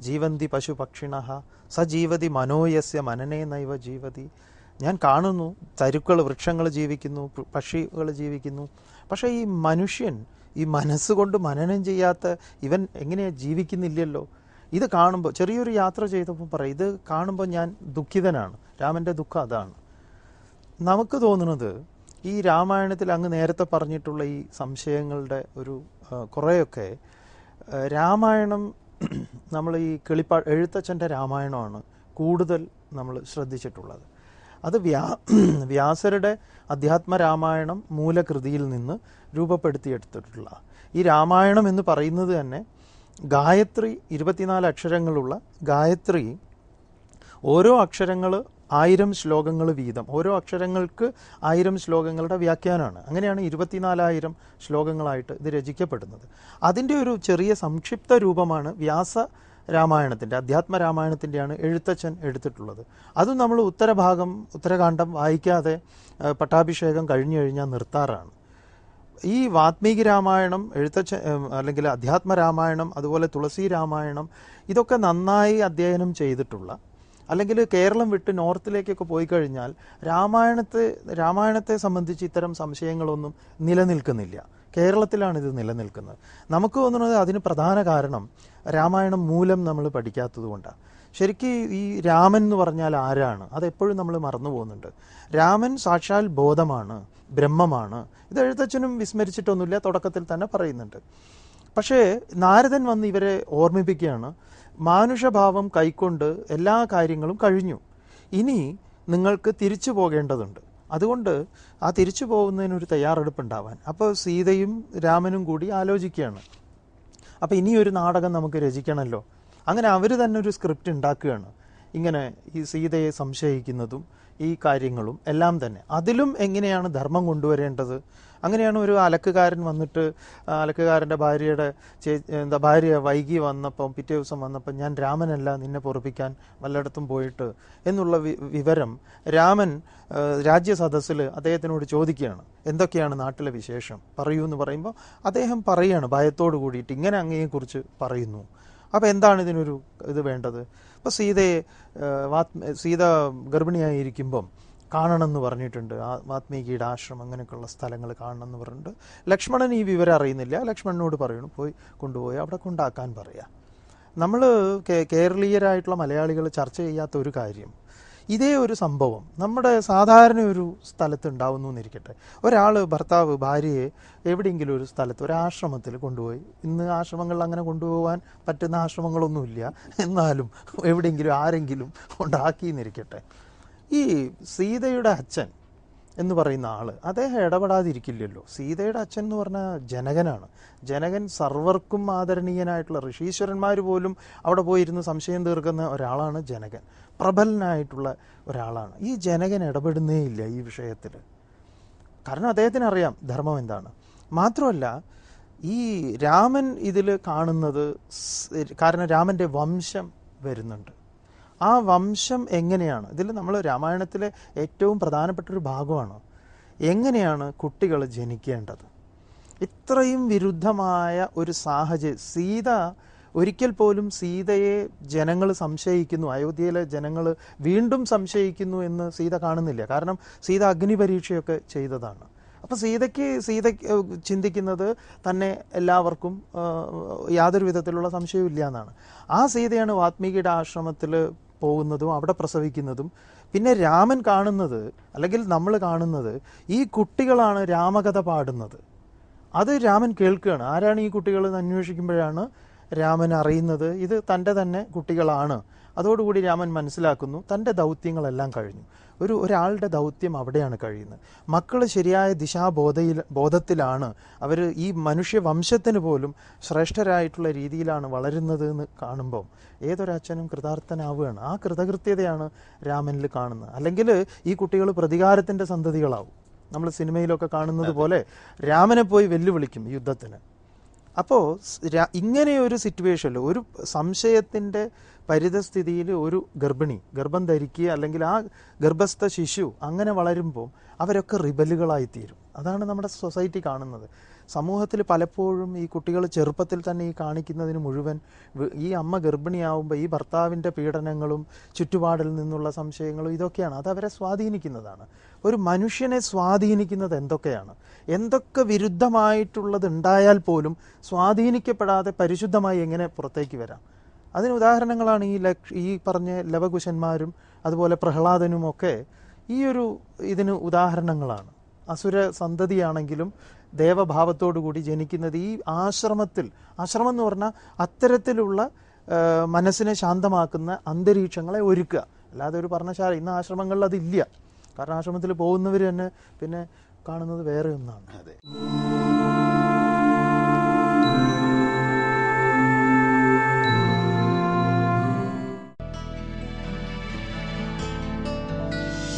ജീവന്തി പശു പക്ഷിണഃ സജീവതി മനോയസ്യ മനനേ നൈവ ജീവതി. ഞാൻ കാണുന്നു തരുക്കൾ വൃക്ഷങ്ങൾ ജീവിക്കുന്നു, പക്ഷികൾ ജീവിക്കുന്നു, പക്ഷേ ഈ മനുഷ്യൻ ഈ മനസ്സുകൊണ്ട് മനനം ചെയ്യാത്ത ഇവൻ എങ്ങനെയാണ് ജീവിക്കുന്നില്ലല്ലോ. ഇത് കാണുമ്പോൾ ചെറിയൊരു യാത്ര ചെയ്തപ്പോൾ പറയും, ഇത് കാണുമ്പോൾ ഞാൻ ദുഃഖിതനാണ്. രാമൻ്റെ ദുഃഖം അതാണ്. നമുക്ക് തോന്നുന്നത് ഈ രാമായണത്തിൽ അങ്ങ് നേരത്തെ പറഞ്ഞിട്ടുള്ള ഈ സംശയങ്ങളുടെ ഒരു കുറേയൊക്കെ രാമായണം, നമ്മൾ ഈ എഴുത്തച്ഛൻ്റെ രാമായണമാണ് കൂടുതൽ നമ്മൾ ശ്രദ്ധിച്ചിട്ടുള്ളത്. അത് വ്യാസരുടെ അധ്യാത്മരാമായണം മൂലകൃതിയിൽ നിന്ന് രൂപപ്പെടുത്തിയെടുത്തിട്ടുള്ള ഈ രാമായണം എന്ന് പറയുന്നത് തന്നെ ഗായത്രി 24 അക്ഷരങ്ങളുള്ള ഗായത്രി, ഓരോ അക്ഷരങ്ങൾ 1000 ശ്ലോകങ്ങൾ വീതം, ഓരോ അക്ഷരങ്ങൾക്ക് 1000 ശ്ലോകങ്ങളുടെ വ്യാഖ്യാനമാണ്. അങ്ങനെയാണ് 24,000 ശ്ലോകങ്ങളായിട്ട് ഇത് രചിക്കപ്പെടുന്നത്. അതിൻ്റെ ഒരു ചെറിയ സംക്ഷിപ്ത രൂപമാണ് വ്യാസ രാമായണത്തിൻ്റെ, അധ്യാത്മരാമായണത്തിൻ്റെയാണ് എഴുത്തച്ഛൻ എടുത്തിട്ടുള്ളത്. അതും നമ്മൾ ഉത്തരകാണ്ഡം വായിക്കാതെ പട്ടാഭിഷേകം കഴിഞ്ഞു കഴിഞ്ഞാൽ നിർത്താറാണ്. ഈ വാത്മീകി രാമായണം, അല്ലെങ്കിൽ അധ്യാത്മരാമായണം, അതുപോലെ തുളസി രാമായണം, ഇതൊക്കെ നന്നായി അധ്യയനം ചെയ്തിട്ടുള്ള, അല്ലെങ്കിൽ കേരളം വിട്ട് നോർത്തിലേക്കൊക്കെ പോയി കഴിഞ്ഞാൽ രാമായണത്തെ സംബന്ധിച്ച് ഇത്തരം സംശയങ്ങളൊന്നും നിലനിൽക്കുന്നില്ല. കേരളത്തിലാണ് ഇത് നിലനിൽക്കുന്നത്. നമുക്ക് തോന്നുന്നത് അതിന് പ്രധാന കാരണം രാമായണം മൂലം നമ്മൾ പഠിക്കാത്തത് കൊണ്ടാണ്. ശരിക്കും ഈ രാമൻ എന്ന് പറഞ്ഞാൽ ആരാണ്, അതെപ്പോഴും നമ്മൾ മറന്നു പോകുന്നുണ്ട്. രാമൻ സാക്ഷാൽ ബോധമാണ്, ബ്രഹ്മമാണ്. ഇത് എഴുത്തച്ഛനും വിസ്മരിച്ചിട്ടൊന്നുമില്ല, തുടക്കത്തിൽ തന്നെ പറയുന്നുണ്ട്. പക്ഷേ നാരദൻ വന്ന് ഇവരെ ഓർമ്മിപ്പിക്കുകയാണ്, മാനുഷഭാവം കൈക്കൊണ്ട് എല്ലാ കാര്യങ്ങളും കഴിഞ്ഞു, ഇനി നിങ്ങൾക്ക് തിരിച്ചു പോകേണ്ടതുണ്ട്. അതുകൊണ്ട് ആ തിരിച്ചു പോകുന്നതിനൊരു തയ്യാറെടുപ്പുണ്ടാവാൻ. അപ്പോൾ സീതയും രാമനും കൂടി ആലോചിക്കുകയാണ്, അപ്പോൾ ഇനിയൊരു നാടകം നമുക്ക് രചിക്കണമല്ലോ. അങ്ങനെ അവർ തന്നെ ഒരു സ്ക്രിപ്റ്റ് ഉണ്ടാക്കുകയാണ്. ഇങ്ങനെ ഈ സീതയെ സംശയിക്കുന്നതും ഈ കാര്യങ്ങളും എല്ലാം തന്നെ. അതിലും എങ്ങനെയാണ് ധർമ്മം കൊണ്ടുവരേണ്ടത്. അങ്ങനെയാണ് ഒരു അലക്കുകാരൻ വന്നിട്ട് അലക്കുകാരൻ്റെ ഭാര്യ വൈകി വന്നപ്പം, പിറ്റേ ദിവസം വന്നപ്പം, ഞാൻ രാമനല്ല നിന്നെ പൊറുപ്പിക്കാൻ വല്ലയിടത്തും പോയിട്ട് എന്നുള്ള വിവരം രാമൻ രാജ്യസദസ്സിൽ അദ്ദേഹത്തിനോട് ചോദിക്കുകയാണ്, എന്തൊക്കെയാണ് നാട്ടിലെ വിശേഷം പറയൂ എന്ന് പറയുമ്പോൾ അദ്ദേഹം പറയുകയാണ് ഭയത്തോട് കൂടിയിട്ട്, ഇങ്ങനെ അങ്ങയെക്കുറിച്ച് പറയുന്നു. അപ്പോൾ എന്താണ് ഇതിനൊരു വേണ്ടത്. അപ്പോൾ സീത ഗർഭിണിയായിരിക്കുമ്പം കാണണമെന്ന് പറഞ്ഞിട്ടുണ്ട്, വാത്മീകിയുടെ ആശ്രമം അങ്ങനെയൊക്കെയുള്ള സ്ഥലങ്ങൾ കാണണമെന്ന് പറഞ്ഞിട്ടുണ്ട്. ലക്ഷ്മണൻ ഈ വിവരം അറിയുന്നില്ല. ലക്ഷ്മണനോട് പറയണം കൊണ്ടുപോയി അവിടെ കൊണ്ടാക്കാൻ പറയുക. നമ്മൾ കേരളീയരായിട്ടുള്ള മലയാളികൾ ചർച്ച ചെയ്യാത്ത ഒരു കാര്യം, ഇതേ ഒരു സംഭവം നമ്മുടെ സാധാരണ ഒരു സ്ഥലത്ത് ഉണ്ടാവുന്നു എന്നിരിക്കട്ടെ. ഭർത്താവ് ഭാര്യയെ എവിടെയെങ്കിലും ഒരു സ്ഥലത്ത് ഒരു ആശ്രമത്തിൽ കൊണ്ടുപോയി, ഇന്ന് ആശ്രമങ്ങളിൽ അങ്ങനെ കൊണ്ടുപോകാൻ പറ്റുന്ന ആശ്രമങ്ങളൊന്നുമില്ല, എന്നാലും എവിടെയെങ്കിലും ആരെങ്കിലും കൊണ്ടാക്കിയെന്നിരിക്കട്ടെ. ഈ സീതയുടെ അച്ഛൻ എന്ന് പറയുന്ന അദ്ദേഹം ഇടപെടാതിരിക്കില്ലല്ലോ. സീതയുടെ അച്ഛൻ എന്ന് പറഞ്ഞാൽ ജനകനാണ്. ജനകൻ സർവർക്കും ആദരണീയനായിട്ടുള്ള, ഋഷീശ്വരന്മാർ പോലും അവിടെ പോയിരുന്ന് സംശയം തീർക്കുന്ന ഒരാളാണ് ജനകൻ. പ്രബലനായിട്ടുള്ള ഒരാളാണ്. ഈ ജനകൻ ഇടപെടുന്നേ ഇല്ല ഈ വിഷയത്തിൽ. കാരണം അദ്ദേഹത്തിന് അറിയാം ധർമ്മം എന്താണ്. മാത്രമല്ല ഈ രാമൻ ഇതിൽ കാണുന്നത്, കാരണം രാമൻ്റെ വംശം വരുന്നുണ്ട്. ആ വംശം എങ്ങനെയാണ്, ഇതിൽ നമ്മൾ രാമായണത്തിലെ ഏറ്റവും പ്രധാനപ്പെട്ടൊരു ഭാഗമാണ് എങ്ങനെയാണ് കുട്ടികൾ ജനിക്കേണ്ടത്. ഇത്രയും വിരുദ്ധമായ ഒരു സാഹചര്യം, ഒരിക്കൽ പോലും സീതയെ ജനങ്ങൾ സംശയിക്കുന്നു, അയോധ്യയിലെ ജനങ്ങൾ വീണ്ടും സംശയിക്കുന്നു എന്ന് സീത കാണുന്നില്ല. കാരണം സീത അഗ്നി പരീക്ഷയൊക്കെ ചെയ്തതാണ്. അപ്പോൾ സീത ചിന്തിക്കുന്നത് തന്നെ എല്ലാവർക്കും യാതൊരു വിധത്തിലുള്ള സംശയവും ഇല്ല എന്നാണ്. ആ സീതയാണ് വാത്മീകിയുടെ ആശ്രമത്തിൽ പോകുന്നതും അവിടെ പ്രസവിക്കുന്നതും. പിന്നെ രാമൻ കാണുന്നത്, അല്ലെങ്കിൽ നമ്മൾ കാണുന്നത്, ഈ കുട്ടികളാണ് രാമകഥ പാടുന്നത്. അത് രാമൻ കേൾക്കുകയാണ്. ആരാണ് ഈ കുട്ടികൾ എന്ന് അന്വേഷിക്കുമ്പോഴാണ് രാമൻ അറിയുന്നത് ഇത് തൻ്റെ തന്നെ കുട്ടികളാണ്. അതോടുകൂടി രാമൻ മനസ്സിലാക്കുന്നു തൻ്റെ ദൗത്യങ്ങളെല്ലാം കഴിഞ്ഞു. ഒരാളുടെ ദൗത്യം അവിടെയാണ് കഴിയുന്നത്. മക്കൾ ശരിയായ ബോധത്തിലാണ് അവർ ഈ മനുഷ്യവംശത്തിന് പോലും ശ്രേഷ്ഠരായിട്ടുള്ള രീതിയിലാണ് വളരുന്നത് എന്ന് കാണുമ്പം ഏതൊരച്ഛനും കൃതാർത്ഥനാവുകയാണ്. ആ കൃതകൃത്യതയാണ് രാമനിൽ കാണുന്നത്. അല്ലെങ്കിൽ ഈ കുട്ടികൾ പ്രതികാരത്തിൻ്റെ സന്തതികളാവും. നമ്മൾ സിനിമയിലൊക്കെ കാണുന്നത് പോലെ രാമനെ പോയി വെല്ലുവിളിക്കും യുദ്ധത്തിന്. അപ്പോൾ ഇങ്ങനെയൊരു സിറ്റുവേഷനിൽ ഒരു സംശയത്തിൻ്റെ പരിതസ്ഥിതിയിൽ ഒരു ഗർഭം ധരിക്കുക അല്ലെങ്കിൽ ആ ഗർഭസ്ഥ ശിശു അങ്ങനെ വളരുമ്പോൾ അവരൊക്കെ റിബലുകളായിത്തീരും. അതാണ് നമ്മുടെ സൊസൈറ്റി കാണുന്നത്. സമൂഹത്തിൽ പലപ്പോഴും ഈ കുട്ടികൾ ചെറുപ്പത്തിൽ തന്നെ ഈ കാണിക്കുന്നതിന് മുഴുവൻ ഈ അമ്മ ഗർഭിണിയാവുമ്പോൾ ഈ ഭർത്താവിൻ്റെ പീഡനങ്ങളും ചുറ്റുപാടിൽ നിന്നുള്ള സംശയങ്ങളും ഇതൊക്കെയാണ്. അതവരെ സ്വാധീനിക്കുന്നതാണ്. ഒരു മനുഷ്യനെ സ്വാധീനിക്കുന്നത് എന്തൊക്കെ വിരുദ്ധമായിട്ടുള്ളത് ഉണ്ടായാൽ പോലും സ്വാധീനിക്കപ്പെടാതെ പരിശുദ്ധമായി എങ്ങനെ പുറത്തേക്ക് വരാം? അതിന് ഉദാഹരണങ്ങളാണ് ഈ പറഞ്ഞ ലവകുശന്മാരും അതുപോലെ പ്രഹ്ലാദനുമൊക്കെ ഈ ഒരു ഇതിന് ഉദാഹരണങ്ങളാണ്. അസുര സന്തതിയാണെങ്കിലും ദേവഭാവത്തോടുകൂടി ജനിക്കുന്നത് ഈ ആശ്രമം എന്ന് പറഞ്ഞാൽ അത്തരത്തിലുള്ള മനസ്സിനെ ശാന്തമാക്കുന്ന അന്തരീക്ഷങ്ങളെ ഒരുക്കുക. അല്ലാതെ ഒരു പറഞ്ഞശാല ഇന്ന് ആശ്രമങ്ങളിൽ അതില്ല. കാരണം ആശ്രമത്തിൽ പോകുന്നവർ തന്നെ പിന്നെ കാണുന്നത് വേറെ ഒന്നാണ്. അതെ.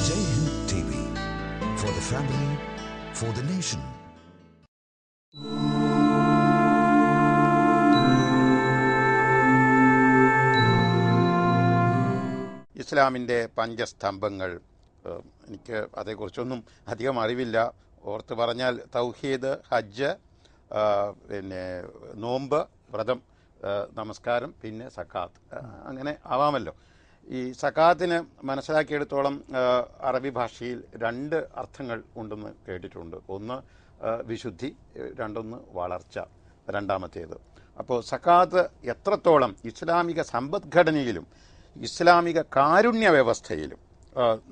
Jai Hind TV, for the family, for the nation. ഇസ്ലാമിൻ്റെ പഞ്ചസ്തംഭങ്ങൾ, എനിക്ക് അതേക്കുറിച്ചൊന്നും അധികം അറിവില്ല. ഓർത്ത് പറഞ്ഞാൽ തൗഹീദ്, ഹജ്ജ്, പിന്നെ നോമ്പ്, വ്രതം, നമസ്കാരം, പിന്നെ സക്കാത്ത്, അങ്ങനെ ആവാമല്ലോ. ഈ സക്കാത്തിന് മനസ്സിലാക്കിയെടുത്തോളം അറബി ഭാഷയിൽ 2 അർത്ഥങ്ങൾ ഉണ്ടെന്ന് കേട്ടിട്ടുണ്ട്. ഒന്ന് വിശുദ്ധി, രണ്ടൊന്ന് വളർച്ച, രണ്ടാമത്തേത്. അപ്പോൾ സക്കാത്ത് എത്രത്തോളം ഇസ്ലാമിക സമ്പദ്ഘടനയിലും ഇസ്ലാമിക കാരുണ്യ വ്യവസ്ഥയിലും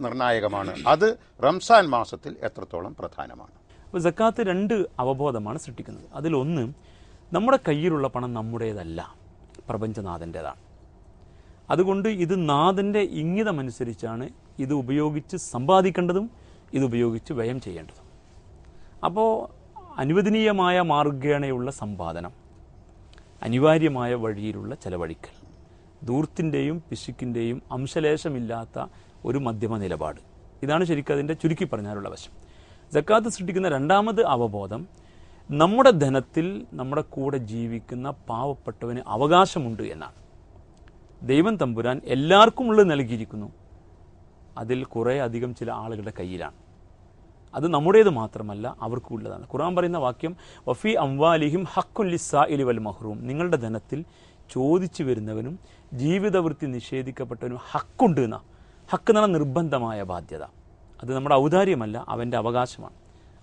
നിർണായകമാണ്, അത് റംസാൻ മാസത്തിൽ എത്രത്തോളം പ്രധാനമാണ്. അപ്പോൾ സക്കാത്ത് 2 അവബോധമാണ് സൃഷ്ടിക്കുന്നത്. അതിലൊന്ന്, നമ്മുടെ കയ്യിലുള്ള പണം നമ്മുടേതല്ല, പ്രപഞ്ചനാഥൻ്റേതാണ്. അതുകൊണ്ട് ഇത് നാഥൻ്റെ ഇംഗിതമനുസരിച്ചാണ് ഇത് ഉപയോഗിച്ച് സമ്പാദിക്കേണ്ടതും ഇത് ഉപയോഗിച്ച് വ്യയം ചെയ്യേണ്ടതും. അപ്പോൾ അനുവദനീയമായ മാർഗേണയുള്ള സമ്പാദനം, അനിവാര്യമായ വഴിയിലുള്ള ചെലവഴിക്കൽ, ധൂർത്തിൻ്റെയും പിശുക്കിൻ്റെയും അംശലേശമില്ലാത്ത ഒരു മധ്യമ നിലപാട്, ഇതാണ് ശരിക്കും അതിൻ്റെ ചുരുക്കി പറഞ്ഞാലുള്ള വശം. സക്കാത്ത് സൃഷ്ടിക്കുന്ന 2ാമത് അവബോധം, നമ്മുടെ ധനത്തിൽ നമ്മുടെ കൂടെ ജീവിക്കുന്ന പാവപ്പെട്ടവന് അവകാശമുണ്ട് എന്നാണ്. ദൈവം തമ്പുരാൻ എല്ലാവർക്കും ഉള്ളത് നൽകിയിരിക്കുന്നു, അതിൽ കുറേ അധികം ചില ആളുകളുടെ കയ്യിലാണ്. അത് നമ്മുടേത് മാത്രമല്ല, അവർക്കും ഉള്ളതാണ്. ഖുർആൻ പറയുന്ന വാക്യം, വഫി അംവാലിഹിം ഹഖ്കുൻ ലിസ്സാഇലി വൽ മഹ്റൂം, നിങ്ങളുടെ ധനത്തിൽ ചോദിച്ചു വരുന്നവനും ജീവിതവൃത്തി നിഷേധിക്കപ്പെട്ടവനും ഹക്കുണ്ട് എന്നാണ്. ഹക്ക് എന്ന് പറഞ്ഞാൽ നിർബന്ധമായ ബാധ്യത. അത് നമ്മുടെ ഔദാര്യമല്ല, അവൻ്റെ അവകാശമാണ്,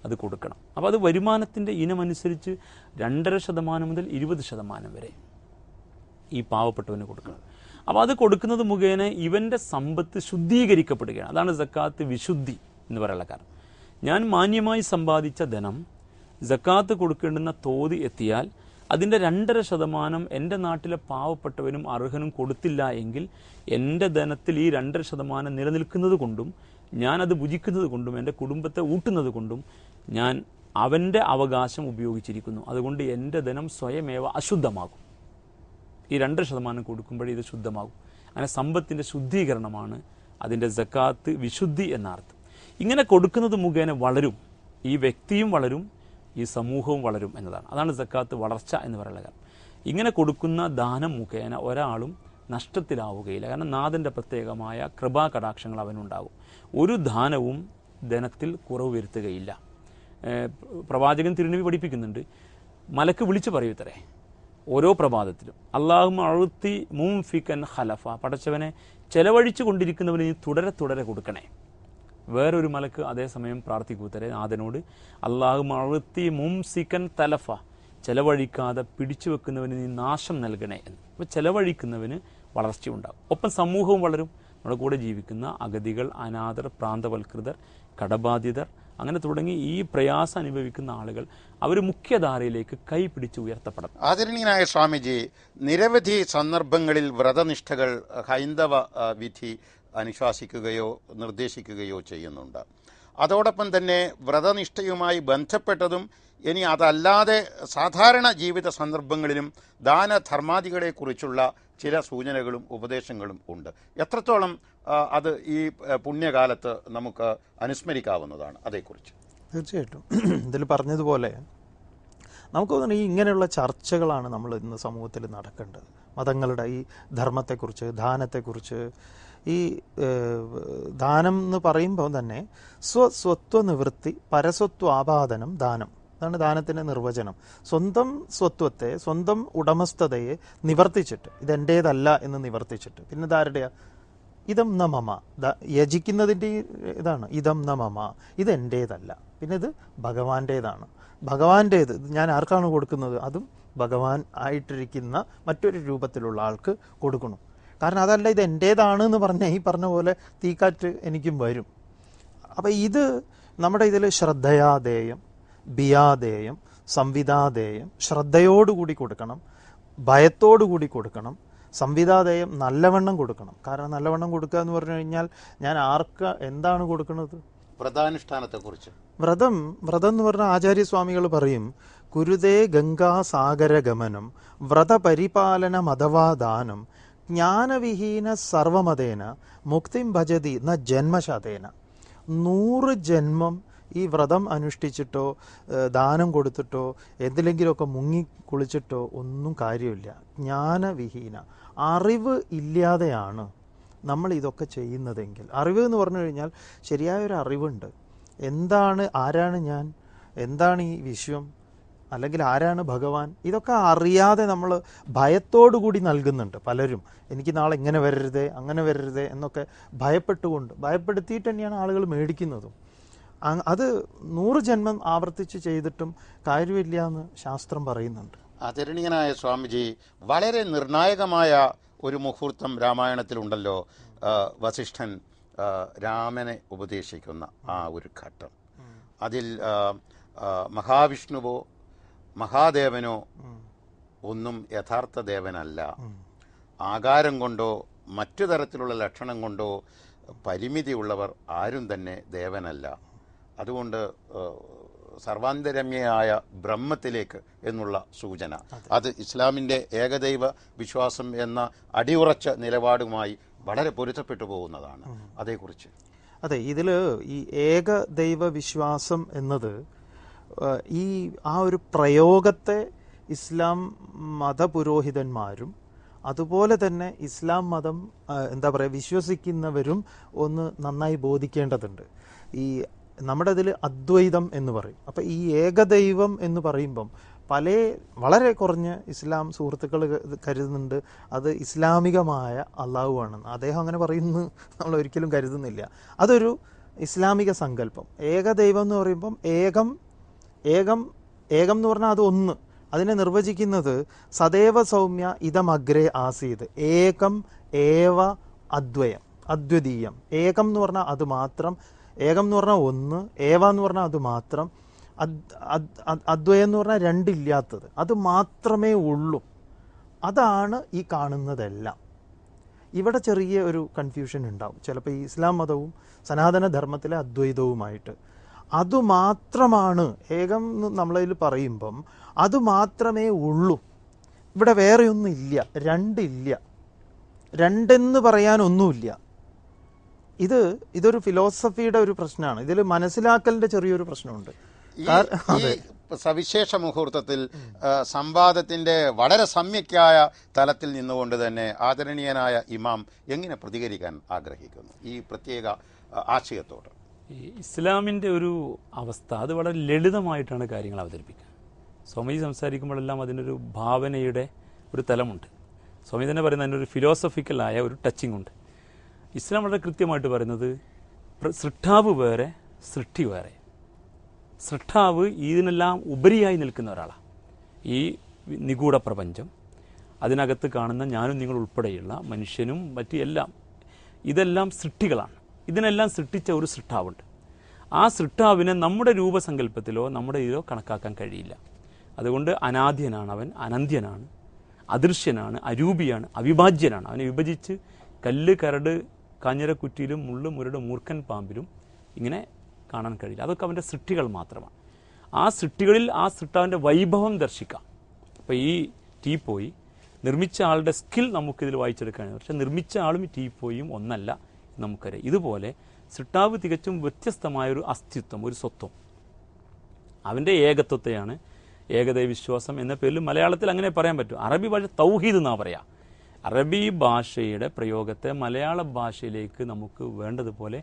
അത് കൊടുക്കണം. അപ്പോൾ അത് വരുമാനത്തിൻ്റെ ഇനമനുസരിച്ച് 2.5% മുതൽ 20% വരെ ഈ പാവപ്പെട്ടവന് കൊടുക്കണം. അപ്പോൾ അത് കൊടുക്കുന്നത് മുഖേന ഇവൻ്റെ സമ്പത്ത് ശുദ്ധീകരിക്കപ്പെടുകയാണ്. അതാണ് സക്കാത്ത് വിശുദ്ധി എന്ന് പറയാനുള്ള കാരണം. ഞാൻ മാന്യമായി സമ്പാദിച്ച ധനം സക്കാത്ത് കൊടുക്കേണ്ടുന്ന തോത് എത്തിയാൽ അതിൻ്റെ 2.5% എൻ്റെ നാട്ടിലെ പാവപ്പെട്ടവനും അർഹനും കൊടുത്തില്ല എങ്കിൽ എൻ്റെ ധനത്തിൽ ഈ 2.5% നിലനിൽക്കുന്നത് കൊണ്ടും ഞാനത് ഭുജിക്കുന്നത് കൊണ്ടും എൻ്റെ കുടുംബത്തെ ഊട്ടുന്നത് കൊണ്ടും ഞാൻ അവൻ്റെ അവകാശം ഉപയോഗിച്ചിരിക്കുന്നു. അതുകൊണ്ട് എൻ്റെ ധനം സ്വയമേവ അശുദ്ധമാകും. ഈ 2% കൊടുക്കുമ്പോഴേ ഇത് ശുദ്ധമാകും. അങ്ങനെ സമ്പത്തിൻ്റെ ശുദ്ധീകരണമാണ് അതിൻ്റെ സക്കാത്ത് വിശുദ്ധി എന്നർത്ഥം. ഇങ്ങനെ കൊടുക്കുന്നത് മുഖേന വളരും, ഈ വ്യക്തിയും വളരും, ഈ സമൂഹവും വളരും എന്നതാണ്. അതാണ് സക്കാത്ത് വളർച്ച എന്ന് പറയുന്ന കാര്യം. ഇങ്ങനെ കൊടുക്കുന്ന ദാനം മുഖേന ഒരാളും നഷ്ടത്തിലാവുകയില്ല. കാരണം നാഥൻ്റെ പ്രത്യേകമായ കൃപാകടാക്ഷങ്ങൾ അവനുണ്ടാകും. ഒരു ദാനവും ധനത്തിൽ കുറവ് വരുത്തുകയില്ല. പ്രവാചകൻ തിരുനബി പഠിപ്പിക്കുന്നുണ്ട്, മലക്ക് വിളിച്ചു പറയൂത്തരേ ഓരോ പ്രഭാതത്തിലും, അല്ലാഹുമ്മ അഴുത്തി മുംഫിക്കൻ ഖലഫ, പടച്ചവനെ ചെലവഴിച്ചു കൊണ്ടിരിക്കുന്നവന് നീ തുടരെ കൊടുക്കണേ. വേറൊരു മലക്ക് അതേസമയം പ്രാർത്ഥിക്കൂത്തരെ നാഥനോട്, അല്ലാഹുമ്മ അഴുത്തി മുംസിക്കൻ തലഫ, ചെലവഴിക്കാതെ പിടിച്ചു വെക്കുന്നവന് നീ നാശം നൽകണേ എന്ന്. അപ്പോൾ ചെലവഴിക്കുന്നവന് വളർച്ചയുണ്ടാകും, ഒപ്പം സമൂഹവും വളരും. നമ്മുടെ കൂടെ ജീവിക്കുന്ന അഗതികൾ, അനാഥർ, പ്രാന്തവൽകൃതർ, കടബാധിതർ, അങ്ങനെ തുടങ്ങി ഈ പ്രയാസം അനുഭവിക്കുന്ന ആളുകൾ അവർ മുഖ്യധാരയിലേക്ക് കൈപിടിച്ച് ഉയർത്തപ്പെടണം. ആദരണീയനായ സ്വാമിജി, നിരവധി സന്ദർഭങ്ങളിൽ വ്രതനിഷ്ഠകൾ ഹൈന്ദവ വിധി അനുശാസിക്കുകയോ നിർദ്ദേശിക്കുകയോ ചെയ്യുന്നുണ്ട്. അതോടൊപ്പം തന്നെ വ്രതനിഷ്ഠയുമായി ബന്ധപ്പെട്ടതും ഇനി അതല്ലാതെ സാധാരണ ജീവിത സന്ദർഭങ്ങളിലും ദാനധർമാദികളെക്കുറിച്ചുള്ള ചില സൂചനകളും ഉപദേശങ്ങളും ഉണ്ട്. എത്രത്തോളം അത് ഈ പുണ്യകാലത്ത് നമുക്ക് അനുസ്മരിക്കാവുന്നതാണ് അതേക്കുറിച്ച്? തീർച്ചയായിട്ടും ഇതിൽ പറഞ്ഞതുപോലെ നമുക്ക് തോന്നുന്നു ഈ ഇങ്ങനെയുള്ള ചർച്ചകളാണ് നമ്മൾ ഇന്ന് സമൂഹത്തിൽ നടക്കേണ്ടത്. മതങ്ങളുടെ ഈ ധർമ്മത്തെക്കുറിച്ച്, ദാനത്തെക്കുറിച്ച്. ഈ ദാനം എന്ന് പറയുമ്പോൾ തന്നെ സ്വത്വ നിവൃത്തി പരസ്വത്വാപാദനം ദാനം, അതാണ് ദാനത്തിൻ്റെ നിർവചനം. സ്വന്തം സ്വത്വത്തെ, സ്വന്തം ഉടമസ്ഥതയെ നിവർത്തിച്ചിട്ട്, ഇതെൻ്റേതല്ല എന്ന് നിവർത്തിച്ചിട്ട്. പിന്നെ ഇതാരുടെയാ? ഇതം ന മമ, യജിക്കുന്നതിൻ്റെ ഇതാണ് ഇതം ന മമ, ഇതെൻ്റേതല്ല, പിന്നെ ഇത് ഭഗവാന്റേതാണ്. ഭഗവാന്റേത് ഞാൻ ആർക്കാണ് കൊടുക്കുന്നത്? അതും ഭഗവാൻ ആയിട്ടിരിക്കുന്ന മറ്റൊരു രൂപത്തിലുള്ള ആൾക്ക് കൊടുക്കണം. കാരണം അതല്ല ഇത് എൻ്റേതാണ് എന്ന് പറഞ്ഞാൽ ഈ പറഞ്ഞ പോലെ തീക്കാറ്റ് എനിക്കും വരും. അപ്പം ഇത് നമ്മുടെ ഇതിൽ ശ്രദ്ധയാദേയം, ബിയാദേയം, സംവിധാദേയം, ശ്രദ്ധയോടുകൂടി കൊടുക്കണം, ഭയത്തോടുകൂടി കൊടുക്കണം. സംവിധാദേയം നല്ലവണ്ണം കൊടുക്കണം. കാരണം നല്ലവണ്ണം കൊടുക്കുക എന്ന് പറഞ്ഞു കഴിഞ്ഞാൽ ഞാൻ ആർക്ക് എന്താണ് കൊടുക്കുന്നത്? വ്രതാനുഷ്ഠാനത്തെക്കുറിച്ച്. വ്രതം എന്ന് പറഞ്ഞാൽ ആചാര്യസ്വാമികൾ പറയും, കുരുതേ ഗംഗാസാഗര ഗമനം വ്രതപരിപാലന മതവാദാനം ജ്ഞാനവിഹീന സർവമതേന മുക്തിം ഭജതി ന ജന്മശതേന. 100 ജന്മം ഈ വ്രതം അനുഷ്ഠിച്ചിട്ടോ ദാനം കൊടുത്തിട്ടോ എന്തിലെങ്കിലുമൊക്കെ മുങ്ങി കുളിച്ചിട്ടോ ഒന്നും കാര്യമില്ല. ജ്ഞാനവിഹീന, അറിവ് ഇല്ലാതെയാണ് നമ്മൾ ഇതൊക്കെ ചെയ്യുന്നതെങ്കിൽ. അറിവ് എന്ന് പറഞ്ഞു കഴിഞ്ഞാൽ ശരിയായൊരു അറിവുണ്ട്. എന്താണ്, ആരാണ് ഞാൻ, എന്താണ് ഈ വിശ്വം, അല്ലെങ്കിൽ ആരാണ് ഭഗവാൻ, ഇതൊക്കെ അറിയാതെ നമ്മൾ ഭയത്തോടുകൂടി നൽകുന്നുണ്ട് പലരും. എനിക്ക് നാളെ ഇങ്ങനെ വരരുതേ, അങ്ങനെ വരരുതേ എന്നൊക്കെ ഭയപ്പെടുത്തിയിട്ട് തന്നെയാണ് ആളുകൾ മേടിക്കുന്നതും. അത് 100 ജന്മം ആവർത്തിച്ച് ചെയ്തിട്ടും കാര്യമില്ല എന്ന് ശാസ്ത്രം പറയുന്നുണ്ട്. ആദരണീയനായ സ്വാമിജി, വളരെ നിർണായകമായ ഒരു മുഹൂർത്തം രാമായണത്തിലുണ്ടല്ലോ. വസിഷ്ഠൻ രാമനെ ഉപദേശിക്കുന്ന ആ ഒരു ഘട്ടം. അതിൽ മഹാവിഷ്ണുവോ മഹാദേവനോ ഒന്നും യഥാർത്ഥ ദേവനല്ല. ആകാരം കൊണ്ടോ മറ്റു തരത്തിലുള്ള ലക്ഷണം കൊണ്ടോ പരിമിതിയുള്ളവർ ആരും തന്നെ ദേവനല്ല. അതുകൊണ്ട് സർവാന്തരമ്യയായ ബ്രഹ്മത്തിലേക്ക് എന്നുള്ള സൂചന, അത് ഇസ്ലാമിൻ്റെ ഏകദൈവ വിശ്വാസം എന്ന അടിയുറച്ച നിലപാടുമായി വളരെ പൊരുത്തപ്പെട്ടു പോകുന്നതാണ്. അതേക്കുറിച്ച്. അതെ, ഇതിൽ ഈ ഏകദൈവ വിശ്വാസം എന്നത് ഈ ആ ഒരു പ്രയോഗത്തെ ഇസ്ലാം മതപുരോഹിതന്മാരും അതുപോലെ തന്നെ ഇസ്ലാം മതം എന്താ പറയുക വിശ്വസിക്കുന്നവരും ഒന്ന് നന്നായി ബോധിക്കേണ്ടതുണ്ട്. ഈ നമ്മുടെ ഇതിൽ അദ്വൈതം എന്ന് പറയും. അപ്പം ഈ ഏകദൈവം എന്ന് പറയുമ്പം വളരെ കുറഞ്ഞ ഇസ്ലാം സുഹൃത്തുക്കൾ കരുതുന്നുണ്ട് അത് ഇസ്ലാമികമായ അള്ളാഹു ആണെന്ന്. അദ്ദേഹം അങ്ങനെ പറയുന്നു നമ്മൾ ഒരിക്കലും കരുതുന്നില്ല. അതൊരു ഇസ്ലാമിക സങ്കല്പം. ഏകദൈവം എന്ന് പറയുമ്പം ഏകം എന്ന് പറഞ്ഞാൽ അത് ഒന്ന്. അതിനെ നിർവചിക്കുന്നത് സദൈവ സൗമ്യ ഇതമഗ്രേ ആസീത് ഏകം ഏവ അദ്വയം അദ്വിതീയം. ഏകം എന്ന് പറഞ്ഞാൽ അത് മാത്രം, ഏകം എന്ന് പറഞ്ഞാൽ ഒന്ന്, ഏവ എന്ന് പറഞ്ഞാൽ അത് മാത്രം, അദ്വയം എന്ന് പറഞ്ഞാൽ രണ്ടില്ലാത്തത്, അത് മാത്രമേ ഉള്ളൂ. അതാണ് ഈ കാണുന്നതെല്ലാം. ഇവിടെ ചെറിയ ഒരു കൺഫ്യൂഷൻ ഉണ്ടാവും ചിലപ്പോൾ ഈ ഇസ്ലാം മതവും സനാതന ധർമ്മത്തിലെ അദ്വൈതവുമായിട്ട്. അതുമാത്രമാണ് ഏകം നമ്മളതിൽ പറയുമ്പം അതുമാത്രമേ ഉള്ളൂ. ഇവിടെ വേറെയൊന്നും ഇല്ല, രണ്ടില്ല, രണ്ടെന്ന് പറയാനൊന്നുമില്ല. ഇതൊരു ഫിലോസഫിയുടെ ഒരു പ്രശ്നമാണ്. ഇതിൽ മനസ്സിലാക്കലിന്റെ ചെറിയൊരു പ്രശ്നമുണ്ട്. ഈ സവിശേഷ മുഹൂർത്തത്തിൽ സംവാദത്തിന്റെ വളരെ സമ്യക്കായ തലത്തിൽ നിന്നുകൊണ്ട് തന്നെ ആദരണീയനായ ഇമാം എങ്ങനെ പ്രതികരിക്കാൻ ആഗ്രഹിക്കുന്നു ഈ പ്രത്യേക ആശയത്തോട്? ഈ ഇസ്ലാമിൻ്റെ ഒരു അവസ്ഥ അത് വളരെ ലളിതമായിട്ടാണ് കാര്യങ്ങൾ അവതരിപ്പിക്കുക. സ്വാമിജി സംസാരിക്കുമ്പോഴെല്ലാം അതിനൊരു ഭാവനയുടെ ഒരു തലമുണ്ട്. സ്വാമി തന്നെ പറയുന്നത് അതിനൊരു ഫിലോസഫിക്കലായ ഒരു ടച്ചിങ് ഉണ്ട്. ഇസ്ലാം വളരെ കൃത്യമായിട്ട് പറയുന്നത് സൃഷ്ടാവ് വേറെ, സൃഷ്ടി വേറെ. സൃഷ്ടാവ് ഇതിനെല്ലാം ഉപരിയായി നിൽക്കുന്ന ഒരാളാണ്. ഈ നിഗൂഢ പ്രപഞ്ചം, അതിനകത്ത് കാണുന്ന ഞാനും നിങ്ങൾ ഉൾപ്പെടെയുള്ള മനുഷ്യനും മറ്റു എല്ലാം, ഇതെല്ലാം സൃഷ്ടികളാണ്. ഇതിനെല്ലാം സൃഷ്ടിച്ച ഒരു സൃഷ്ടാവുണ്ട്. ആ സൃഷ്ടാവിനെ നമ്മുടെ രൂപസങ്കല്പത്തിലോ നമ്മുടെ ഇതിലോ കണക്കാക്കാൻ കഴിയില്ല. അതുകൊണ്ട് അനാദ്യനാണ് അവൻ, അനന്ത്യനാണ്, അദൃശ്യനാണ്, അരൂപിയാണ്, അവിഭാജ്യനാണ്. അവനെ വിഭജിച്ച് കല്ല്, കരട്, കാഞ്ഞിരക്കുറ്റിയിലും മുള്ളു, മുരട്, മൂർഖൻ പാമ്പിലും ഇങ്ങനെ കാണാൻ കഴിയില്ല. അതൊക്കെ അവൻ്റെ സൃഷ്ടികൾ മാത്രമാണ്. ആ സൃഷ്ടികളിൽ ആ സൃഷ്ടാവിൻ്റെ വൈഭവം ദർശിക്കാം. അപ്പോൾ ഈ ടീപ്പോയി നിർമ്മിച്ച ആളുടെ സ്കിൽ നമുക്കിതിൽ വായിച്ചെടുക്കുകയാണ്. പക്ഷെ നിർമ്മിച്ച ആളും ഈ ടീപ്പോയും ഒന്നല്ല നമുക്കറിയാം. ഇതുപോലെ സൃഷ്ടാവ് തികച്ചും വ്യത്യസ്തമായൊരു അസ്തിത്വം, ഒരു സ്വത്വം, അവൻ്റെ ഏകത്വത്തെയാണ് ഏകദൈവ വിശ്വാസം എന്ന പേരിൽ മലയാളത്തിൽ അങ്ങനെ പറയാൻ പറ്റും. അറബി ഭാഷ തൗഹീദ് എന്നാണ് പറയുക. അറബി ഭാഷയുടെ പ്രയോഗത്തെ മലയാള ഭാഷയിലേക്ക് നമുക്ക് വേണ്ടതുപോലെ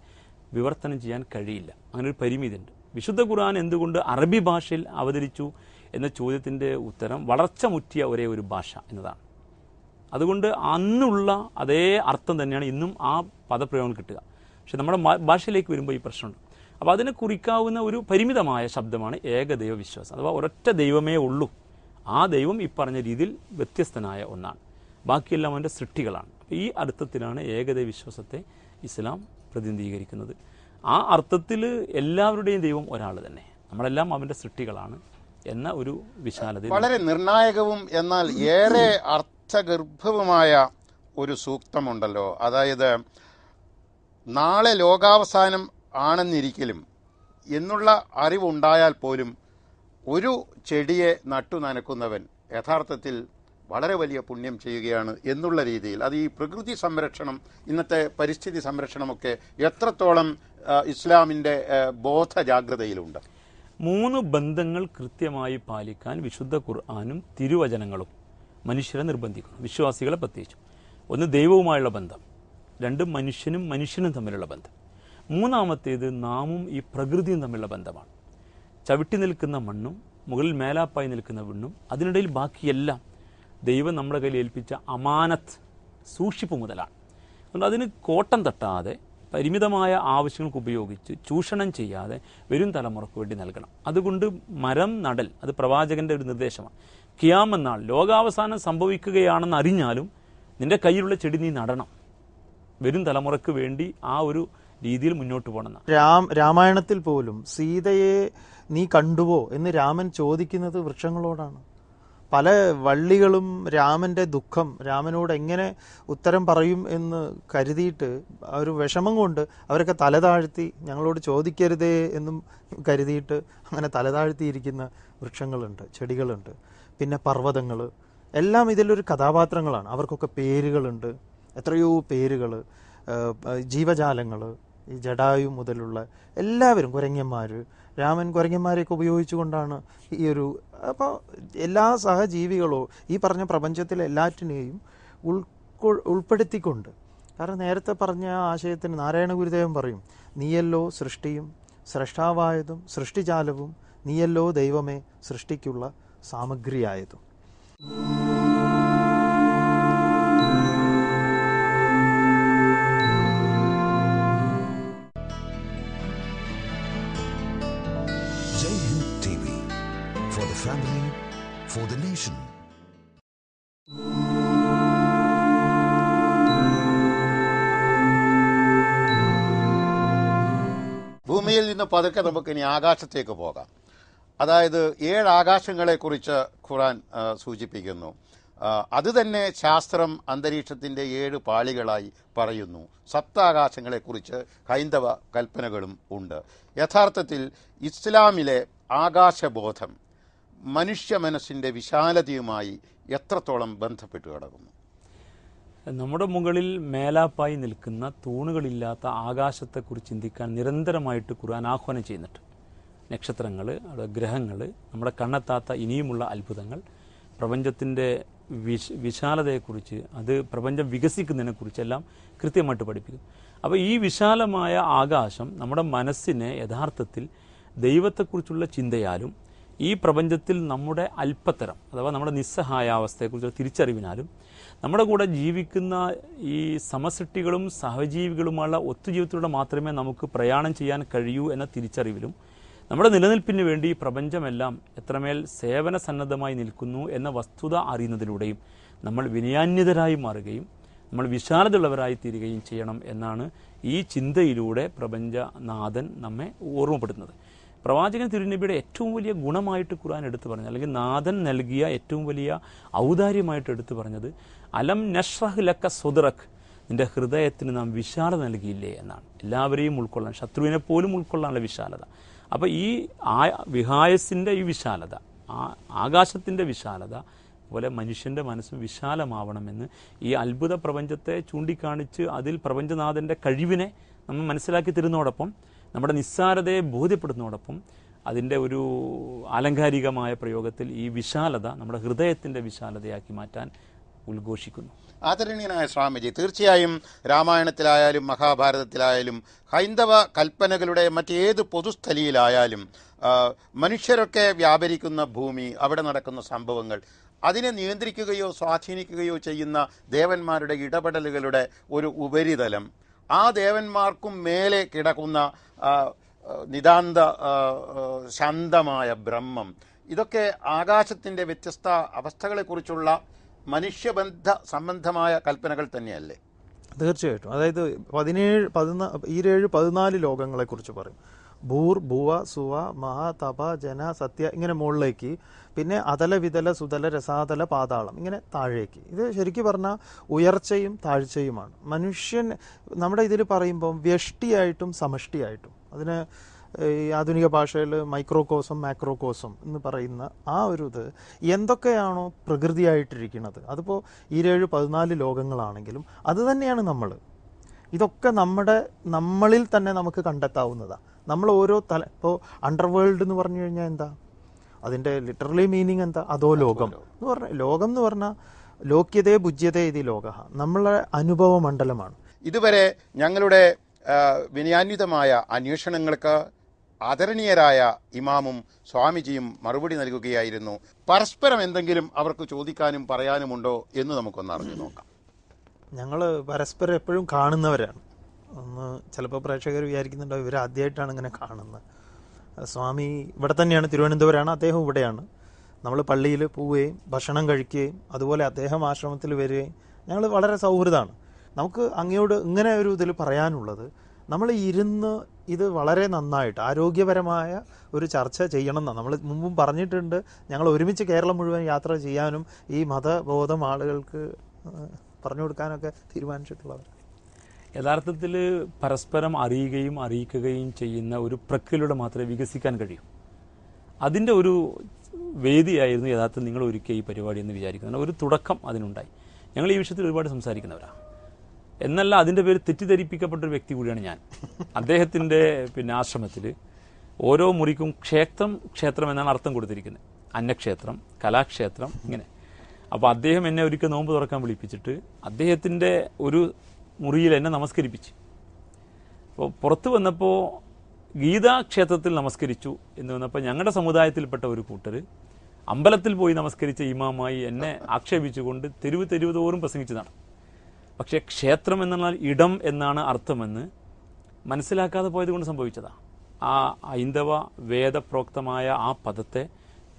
വിവർത്തനം ചെയ്യാൻ കഴിയില്ല. അങ്ങനെ ഒരു പരിമിതിയുണ്ട്. വിശുദ്ധ ഖുർആൻ എന്തുകൊണ്ട് അറബി ഭാഷയിൽ അവതരിച്ചു എന്ന ചോദ്യത്തിൻ്റെ ഉത്തരം വളർച്ച മുറ്റിയ ഒരേ ഒരു ഭാഷ എന്നതാണ്. അതുകൊണ്ട് അന്നുള്ള അതേ അർത്ഥം തന്നെയാണ് ഇന്നും ആ പദപ്രയോഗം കിട്ടുക. പക്ഷെ നമ്മുടെ ഭാഷയിലേക്ക് വരുമ്പോൾ ഈ പ്രശ്നമുണ്ട്. അപ്പോൾ അതിനെ കുറിക്കാവുന്ന ഒരു പരിമിതമായ ശബ്ദമാണ് ഏകദൈവ വിശ്വാസം, അഥവാ ഒരൊറ്റ ദൈവമേ ഉള്ളൂ. ആ ദൈവം ഈ പറഞ്ഞ രീതിയിൽ വ്യത്യസ്തനായ ഒന്നാണ്, ബാക്കിയെല്ലാം അവൻ്റെ സൃഷ്ടികളാണ്. അപ്പോൾ ഈ അർത്ഥത്തിലാണ് ഏകദൈവ വിശ്വാസത്തെ ഇസ്ലാം പ്രതിനിധീകരിക്കുന്നത്. ആ അർത്ഥത്തിൽ എല്ലാവരുടെയും ദൈവം ഒരാൾ തന്നെ, നമ്മളെല്ലാം അവൻ്റെ സൃഷ്ടികളാണ് എന്ന ഒരു വിശാലത. വളരെ നിർണായകവും എന്നാൽ ഏറെ അർത്ഥഗർഭവുമായ ഒരു സൂക്തമുണ്ടല്ലോ. അതായത് നാളെ ലോകാവസാനം ആണെന്നിരിക്കലും എന്നുള്ള അറിവുണ്ടായാൽ പോലും ഒരു ചെടിയെ നട്ടു നനക്കുന്നവൻ യഥാർത്ഥത്തിൽ വളരെ വലിയ പുണ്യം ചെയ്യുകയാണ് എന്നുള്ള രീതിയിൽ അത് ഈ പ്രകൃതി സംരക്ഷണം, ഇന്നത്തെ പരിസ്ഥിതി സംരക്ഷണമൊക്കെ എത്രത്തോളം ഇസ്ലാമിൻ്റെ ബോധ ജാഗ്രതയിലുണ്ട്. 3 ബന്ധങ്ങൾ കൃത്യമായി പാലിക്കാൻ വിശുദ്ധ ഖുർആനും തിരുവചനങ്ങളും മനുഷ്യരെ നിർബന്ധിക്കുന്നു, വിശ്വാസികളെ പ്രത്യേകിച്ചു. 1 ദൈവവുമായുള്ള ബന്ധം, 2 മനുഷ്യനും തമ്മിലുള്ള ബന്ധം, 3-ാമത്തേത് നാമും ഈ പ്രകൃതിയും തമ്മിലുള്ള ബന്ധമാണ്. ചവിട്ടി നിൽക്കുന്ന മണ്ണും മുകളിൽ മേലാപ്പായി നിൽക്കുന്ന വിണ്ണും അതിനിടയിൽ ബാക്കിയെല്ലാം ദൈവം നമ്മുടെ കയ്യിൽ ഏൽപ്പിച്ച അമാനത്ത്, സൂക്ഷിപ്പ് മുതലാണ്. അതുകൊണ്ട് അതിന് കോട്ടം തട്ടാതെ പരിമിതമായ ആവശ്യങ്ങൾക്ക് ഉപയോഗിച്ച് ചൂഷണം ചെയ്യാതെ വരും തലമുറയ്ക്ക് വേണ്ടി നൽകണം. അതുകൊണ്ട് മരം നടൽ അത് പ്രവാചകന്റെ ഒരു നിർദ്ദേശമാണ്. ഖിയാമത്ത് നാൾ ലോകാവസാനം സംഭവിക്കുകയാണെന്ന് അറിഞ്ഞാലും നിന്റെ കയ്യിലുള്ള ചെടി നീ നടണം, വരും തലമുറയ്ക്ക് വേണ്ടി ആ ഒരു രീതിയിൽ മുന്നോട്ട് പോകണം. രാമായണത്തിൽ പോലും സീതയെ നീ കണ്ടുവോ എന്ന് രാമൻ ചോദിക്കുന്നത് വൃക്ഷങ്ങളോടാണ്. പല വള്ളികളും രാമൻ്റെ ദുഃഖം രാമനോട് എങ്ങനെ ഉത്തരം പറയും എന്ന് കരുതിയിട്ട് ഒരു വിഷമം കൊണ്ട് അവരൊക്കെ തലതാഴ്ത്തി ഞങ്ങളോട് ചോദിക്കരുതേ എന്നും കരുതിയിട്ട് അങ്ങനെ തലതാഴ്ത്തിയിരിക്കുന്ന വൃക്ഷങ്ങളുണ്ട്, ചെടികളുണ്ട്. പിന്നെ പർവ്വതങ്ങൾ എല്ലാം ഇതിലൊരു കഥാപാത്രങ്ങളാണ്. അവർക്കൊക്കെ പേരുകളുണ്ട്, എത്രയോ പേരുകൾ. ജീവജാലങ്ങൾ, ഈ ജടായു മുതലുള്ള എല്ലാവരും, കുരങ്ങന്മാർ, രാമൻ കുരങ്ങന്മാരെയൊക്കെ ഉപയോഗിച്ചുകൊണ്ടാണ് ഈ ഒരു. അപ്പോൾ എല്ലാ സഹജീവികളോ ഈ പറഞ്ഞ പ്രപഞ്ചത്തിലെ എല്ലാറ്റിനെയും ഉൾപ്പെടുത്തിക്കൊണ്ട്, കാരണം നേരത്തെ പറഞ്ഞ ആശയത്തിന് നാരായണ ഗുരുദേവൻ പറയും, നീയല്ലോ സൃഷ്ടിയും സ്രഷ്ടാവായതും സൃഷ്ടിജാലവും, നീയല്ലോ ദൈവമേ സൃഷ്ടിക്കുള്ള സാമഗ്രിയായതും. Jai Hind TV, for the family, for the nation. ഭൂമിയിൽ നിന്ന് പതുക്കെ നമുക്കിനി ആകാശത്തേക്ക് പോകാം. അതായത് 7 ആകാശങ്ങളെക്കുറിച്ച് ഖുർആൻ സൂചിപ്പിക്കുന്നു. അതുതന്നെ ശാസ്ത്രം അന്തരീക്ഷത്തിൻ്റെ 7 പാളികളായി പറയുന്നു. സപ്താകാശങ്ങളെക്കുറിച്ച് ഹൈന്ദവ കൽപ്പനകളും ഉണ്ട്. യഥാർത്ഥത്തിൽ ഇസ്ലാമിലെ ആകാശബോധം മനുഷ്യ മനസ്സിൻ്റെ വിശാലതയുമായി എത്രത്തോളം ബന്ധപ്പെട്ട് കിടക്കുന്നു? നമ്മുടെ മുകളിൽ മേലാപ്പായി നിൽക്കുന്ന തൂണുകളില്ലാത്ത ആകാശത്തെക്കുറിച്ച് ചിന്തിക്കാൻ നിരന്തരമായിട്ട് ഖുർആൻ ആഹ്വാനം ചെയ്യുന്നുണ്ട്. നക്ഷത്രങ്ങൾ, ഗ്രഹങ്ങൾ, നമ്മുടെ കണ്ണെത്താത്ത ഇനിയുമുള്ള അത്ഭുതങ്ങൾ, പ്രപഞ്ചത്തിൻ്റെ വിശാലതയെക്കുറിച്ച്, അത് പ്രപഞ്ചം വികസിക്കുന്നതിനെക്കുറിച്ചെല്ലാം കൃത്യമായിട്ട് പഠിപ്പിക്കും. അപ്പോൾ ഈ വിശാലമായ ആകാശം നമ്മുടെ മനസ്സിനെ യഥാർത്ഥത്തിൽ ദൈവത്തെക്കുറിച്ചുള്ള ചിന്തയാലും ഈ പ്രപഞ്ചത്തിൽ നമ്മുടെ അല്പത്തരം അഥവാ നമ്മുടെ നിസ്സഹായാവസ്ഥയെക്കുറിച്ചുള്ള തിരിച്ചറിവിനാലും നമ്മുടെ കൂടെ ജീവിക്കുന്ന ഈ സമസൃഷ്ടികളും സഹജീവികളുമുള്ള ഒത്തുജീവിതത്തിലൂടെ മാത്രമേ നമുക്ക് പ്രയാണം ചെയ്യാൻ കഴിയൂ എന്ന തിരിച്ചറിവിലും നമ്മുടെ നിലനിൽപ്പിന് വേണ്ടി ഈ പ്രപഞ്ചമെല്ലാം എത്രമേൽ സേവന സന്നദ്ധമായി നിൽക്കുന്നു എന്ന വസ്തുത അറിയുന്നതിലൂടെയും നമ്മൾ വിനയാന്യതരായി മാറുകയും നമ്മൾ വിശാലതയുള്ളവരായി തീരുകയും ചെയ്യണം എന്നാണ് ഈ ചിന്തയിലൂടെ പ്രപഞ്ചനാഥൻ നമ്മെ ഓർമ്മപ്പെടുത്തുന്നത്. പ്രവാചകൻ തിരുനബിയുടെ ഏറ്റവും വലിയ ഗുണമായിട്ട് ഖുർആൻ എടുത്തു പറഞ്ഞത്, അല്ലെങ്കിൽ നാഥൻ നൽകിയ ഏറ്റവും വലിയ ഔദാര്യമായിട്ട് എടുത്തു പറഞ്ഞത്, അലം നഷ്റഹ് ലക സുദ്റക്, നിന്റെ ഹൃദയത്തിന് നാം വിശാലത നൽകിയില്ലേ എന്നാണ്. എല്ലാവരെയും ഉൾക്കൊള്ളാൻ, ശത്രുവിനെ പോലും ഉൾക്കൊള്ളാനുള്ള വിശാലത. അപ്പോൾ ഈ വിഹായസിൻ്റെ ഈ വിശാലത, ആകാശത്തിൻ്റെ വിശാലത പോലെ മനുഷ്യൻ്റെ മനസ്സും വിശാലമാവണമെന്ന് ഈ അത്ഭുത പ്രപഞ്ചത്തെ ചൂണ്ടിക്കാണിച്ച് അതിൽ പ്രപഞ്ചനാഥൻ്റെ കഴിവിനെ നമ്മൾ മനസ്സിലാക്കി തരുന്നതോടൊപ്പം നമ്മുടെ നിസ്സാരതയെ ബോധ്യപ്പെടുന്നതോടൊപ്പം അതിൻ്റെ ഒരു ആലങ്കാരികമായ പ്രയോഗത്തിൽ ഈ വിശാലത നമ്മുടെ ഹൃദയത്തിൻ്റെ വിശാലതയാക്കി മാറ്റാൻ ഉദ്ഘോഷിക്കുന്നു. ആദരണീയനായ സ്വാമിജി, തീർച്ചയായും രാമായണത്തിലായാലും മഹാഭാരതത്തിലായാലും ഹൈന്ദവ കൽപ്പനകളുടെ മറ്റേത് പൊതുസ്ഥലിയിലായാലും മനുഷ്യരൊക്കെ വ്യാപരിക്കുന്ന ഭൂമി, അവിടെ നടക്കുന്ന സംഭവങ്ങൾ, അതിനെ നിയന്ത്രിക്കുകയോ സ്വാധീനിക്കുകയോ ചെയ്യുന്ന ദേവന്മാരുടെ ഇടപെടലുകളുടെ ഒരു ഉപരിതലം, ആ ദേവന്മാർക്കും മേലെ കിടക്കുന്ന നിതാന്ത ശാന്തമായ ബ്രഹ്മം, ഇതൊക്കെ ആകാശത്തിൻ്റെ വ്യത്യസ്ത അവസ്ഥകളെക്കുറിച്ചുള്ള മനുഷ്യബന്ധ സംബന്ധമായ കൽപ്പനകൾ തന്നെയല്ലേ? തീർച്ചയായിട്ടും. അതായത് 14 ലോകങ്ങളെക്കുറിച്ച് പറയും. ഭൂർ, ഭുവ, സുവ, മഹ, തപ, ജന, സത്യ, ഇങ്ങനെ മുകളിലേക്ക്, പിന്നെ അതല, വിതല, സുതല, രസാതല, പാതാളം, ഇങ്ങനെ താഴേക്ക്. ഇത് ശരിക്കും പറഞ്ഞാൽ ഉയർച്ചയും താഴ്ചയുമാണ്. മനുഷ്യൻ നമ്മുടെ ഇതിൽ പറയുമ്പം വ്യഷ്ടിയായിട്ടും സമഷ്ടിയായിട്ടും, അതിന് ഈ ആധുനിക ഭാഷയിൽ മൈക്രോകോസം മാക്രോകോസം എന്ന് പറയുന്ന ആ ഒരു ഇത് എന്തൊക്കെയാണോ പ്രകൃതിയായിട്ടിരിക്കുന്നത്, അതിപ്പോൾ 14 ലോകങ്ങളാണെങ്കിലും അത് തന്നെയാണ് നമ്മൾ. ഇതൊക്കെ നമ്മളിൽ തന്നെ നമുക്ക് കണ്ടെത്താവുന്നതാണ്. നമ്മൾ ഓരോ ഇപ്പോൾ അണ്ടർവേൾഡ് എന്ന് പറഞ്ഞു കഴിഞ്ഞാൽ എന്താ, അതിൻ്റെ ലിറ്ററലി മീനിങ് എന്താ? അതോ ലോകം എന്ന് പറഞ്ഞാൽ, ലോകം എന്ന് പറഞ്ഞാൽ ലോക്യതേ ഭുജ്യതേ ഇതി ലോക, നമ്മളെ അനുഭവ മണ്ഡലമാണ്. ഇതുവരെ ഞങ്ങളുടെ വിനയാന്വിതമായ അന്വേഷണങ്ങൾക്ക് ആദരണീയരായ ഇമാമും സ്വാമിജിയും മറുപടി നൽകുകയായിരുന്നു. പരസ്പരം എന്തെങ്കിലും അവർക്ക് ചോദിക്കാനും പറയാനുമുണ്ടോ എന്ന് നമുക്കൊന്ന് അറിഞ്ഞു നോക്കാം. ഞങ്ങൾ പരസ്പരം എപ്പോഴും കാണുന്നവരാണ്. ഒന്ന് ചിലപ്പോൾ പ്രേക്ഷകർ വിചാരിക്കുന്നുണ്ടോ ഇവർ ആദ്യമായിട്ടാണ് ഇങ്ങനെ കാണുന്നത്. സ്വാമി ഇവിടെ തന്നെയാണ്, തിരുവനന്തപുരമാണ്, അദ്ദേഹം ഇവിടെയാണ്. നമ്മൾ പള്ളിയിൽ പോവുകയും ഭക്ഷണം കഴിക്കുകയും അതുപോലെ അദ്ദേഹം ആശ്രമത്തിൽ വരികയും ഞങ്ങൾ വളരെ സൗഹൃദമാണ്. നമുക്ക് അങ്ങയോട് ഇങ്ങനെ ഒരു ഇതിൽ പറയാനുള്ളത്, നമ്മൾ ഇരുന്ന് ഇത് വളരെ നന്നായിട്ട് ആരോഗ്യപരമായ ഒരു ചർച്ച ചെയ്യണം എന്നാണ് നമ്മൾ മുമ്പും പറഞ്ഞിട്ടുണ്ട്. ഞങ്ങൾ ഒരുമിച്ച് കേരളം മുഴുവൻ യാത്ര ചെയ്യാനും ഈ മതബോധം ആളുകൾക്ക് പറഞ്ഞു കൊടുക്കാനൊക്കെ തീരുമാനിച്ചിട്ടുള്ളവർ. യഥാർത്ഥത്തിൽ പരസ്പരം അറിയുകയും അറിയിക്കുകയും ചെയ്യുന്ന ഒരു പ്രക്രിയയിലൂടെ മാത്രമേ വികസിക്കാൻ കഴിയൂ. അതിൻ്റെ ഒരു വേദിയായിരുന്നു യഥാർത്ഥത്തിൽ നിങ്ങൾ ഒരുക്കിയ ഈ പരിപാടി എന്ന് വിചാരിക്കുന്നത്. ഒരു തുടക്കം അതിനുണ്ടായി. ഞങ്ങൾ ഈ വിഷയത്തിൽ ഒരുപാട് സംസാരിക്കുന്നവരാണ്. എന്നല്ല, അതിൻ്റെ പേര് തെറ്റിദ്ധരിപ്പിക്കപ്പെട്ടൊരു വ്യക്തി കൂടിയാണ് ഞാൻ. അദ്ദേഹത്തിൻ്റെ ആശ്രമത്തിൽ ഓരോ മുറിക്കും ക്ഷേത്രം എന്നാണ് അർത്ഥം കൊടുത്തിരിക്കുന്നത്. അന്നക്ഷേത്രം, കലാക്ഷേത്രം, ഇങ്ങനെ. അപ്പോൾ അദ്ദേഹം എന്നെ ഒരിക്കൽ നോമ്പ് തുറക്കാൻ വിളിപ്പിച്ചിട്ട് അദ്ദേഹത്തിൻ്റെ ഒരു മുറിയിൽ എന്നെ നമസ്കരിപ്പിച്ചു. അപ്പോൾ പുറത്ത് വന്നപ്പോൾ ഗീതാക്ഷേത്രത്തിൽ നമസ്കരിച്ചു എന്ന് വന്നപ്പോൾ ഞങ്ങളുടെ സമുദായത്തിൽപ്പെട്ട ഒരു കൂട്ടർ അമ്പലത്തിൽ പോയി നമസ്കരിച്ച ഇമാമായി എന്നെ ആക്ഷേപിച്ചുകൊണ്ട് തെരുവ് തോറും പ്രസംഗിച്ചതാണ്. പക്ഷേ ക്ഷേത്രം എന്നാൽ ഇടം എന്നാണ് അർത്ഥമെന്ന് മനസ്സിലാക്കാതെ പോയത് കൊണ്ട് സംഭവിച്ചതാണ്. ആ ഹൈന്ദവ വേദപ്രോക്തമായ ആ പദത്തെ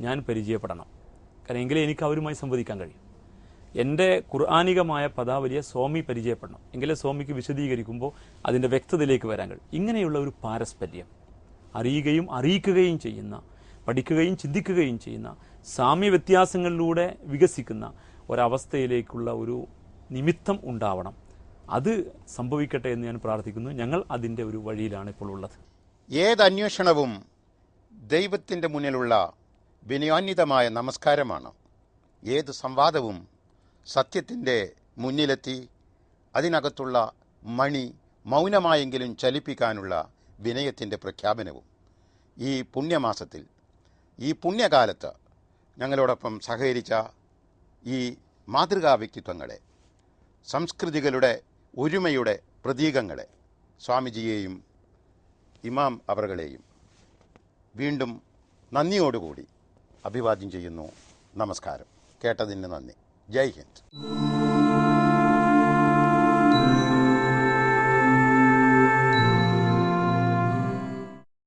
ഞാൻ പരിചയപ്പെടണം. കാരണം എങ്കിലേ എനിക്ക് അവരുമായി സംവദിക്കാൻ കഴിയും. എൻ്റെ ഖുർആാനികമായ പദാവലിയെ സ്വാമി പരിചയപ്പെടണം. എങ്കിലേ സ്വാമിക്ക് വിശദീകരിക്കുമ്പോൾ അതിൻ്റെ വ്യക്തതയിലേക്ക് വരാൻ കഴിയും. ഇങ്ങനെയുള്ള ഒരു പാരസ്പര്യം, അറിയുകയും അറിയിക്കുകയും ചെയ്യുന്ന, പഠിക്കുകയും ചിന്തിക്കുകയും ചെയ്യുന്ന, സാമ്യ വ്യത്യാസങ്ങളിലൂടെ വികസിക്കുന്ന ഒരവസ്ഥയിലേക്കുള്ള ഒരു നിമിത്തം ഉണ്ടാവണം. അത് സംഭവിക്കട്ടെ എന്ന് ഞാൻ പ്രാർത്ഥിക്കുന്നു. ഞങ്ങൾ അതിൻ്റെ ഒരു വഴിയിലാണ് ഇപ്പോൾ ഉള്ളത്. ഏത് അന്വേഷണവും ദൈവത്തിൻ്റെ മുന്നിലുള്ള വിനയാന്വിതമായ നമസ്കാരമാണ്. ഏത് സംവാദവും സത്യത്തിൻ്റെ മുന്നിലെത്തി അതിനകത്തുള്ള മണി മൗനമായെങ്കിലും ചലിപ്പിക്കാനുള്ള വിനയത്തിൻ്റെ പ്രഖ്യാപനവും. ഈ പുണ്യമാസത്തിൽ, ഈ പുണ്യകാലത്ത് ഞങ്ങളോടൊപ്പം സഹകരിച്ച ഈ മാതൃകാ വ്യക്തിത്വങ്ങളെ, സംസ്കൃതികളുടെ ഒരുമയുടെ പ്രതീകങ്ങളെ, സ്വാമിജിയെയും ഇമാം അവറുകളെയും വീണ്ടും നന്ദിയോടുകൂടി അഭിവാദ്യം ചെയ്യുന്നു. നമസ്കാരം. കേട്ടതിന് നന്ദി. ജയ് ഹിന്ദ്.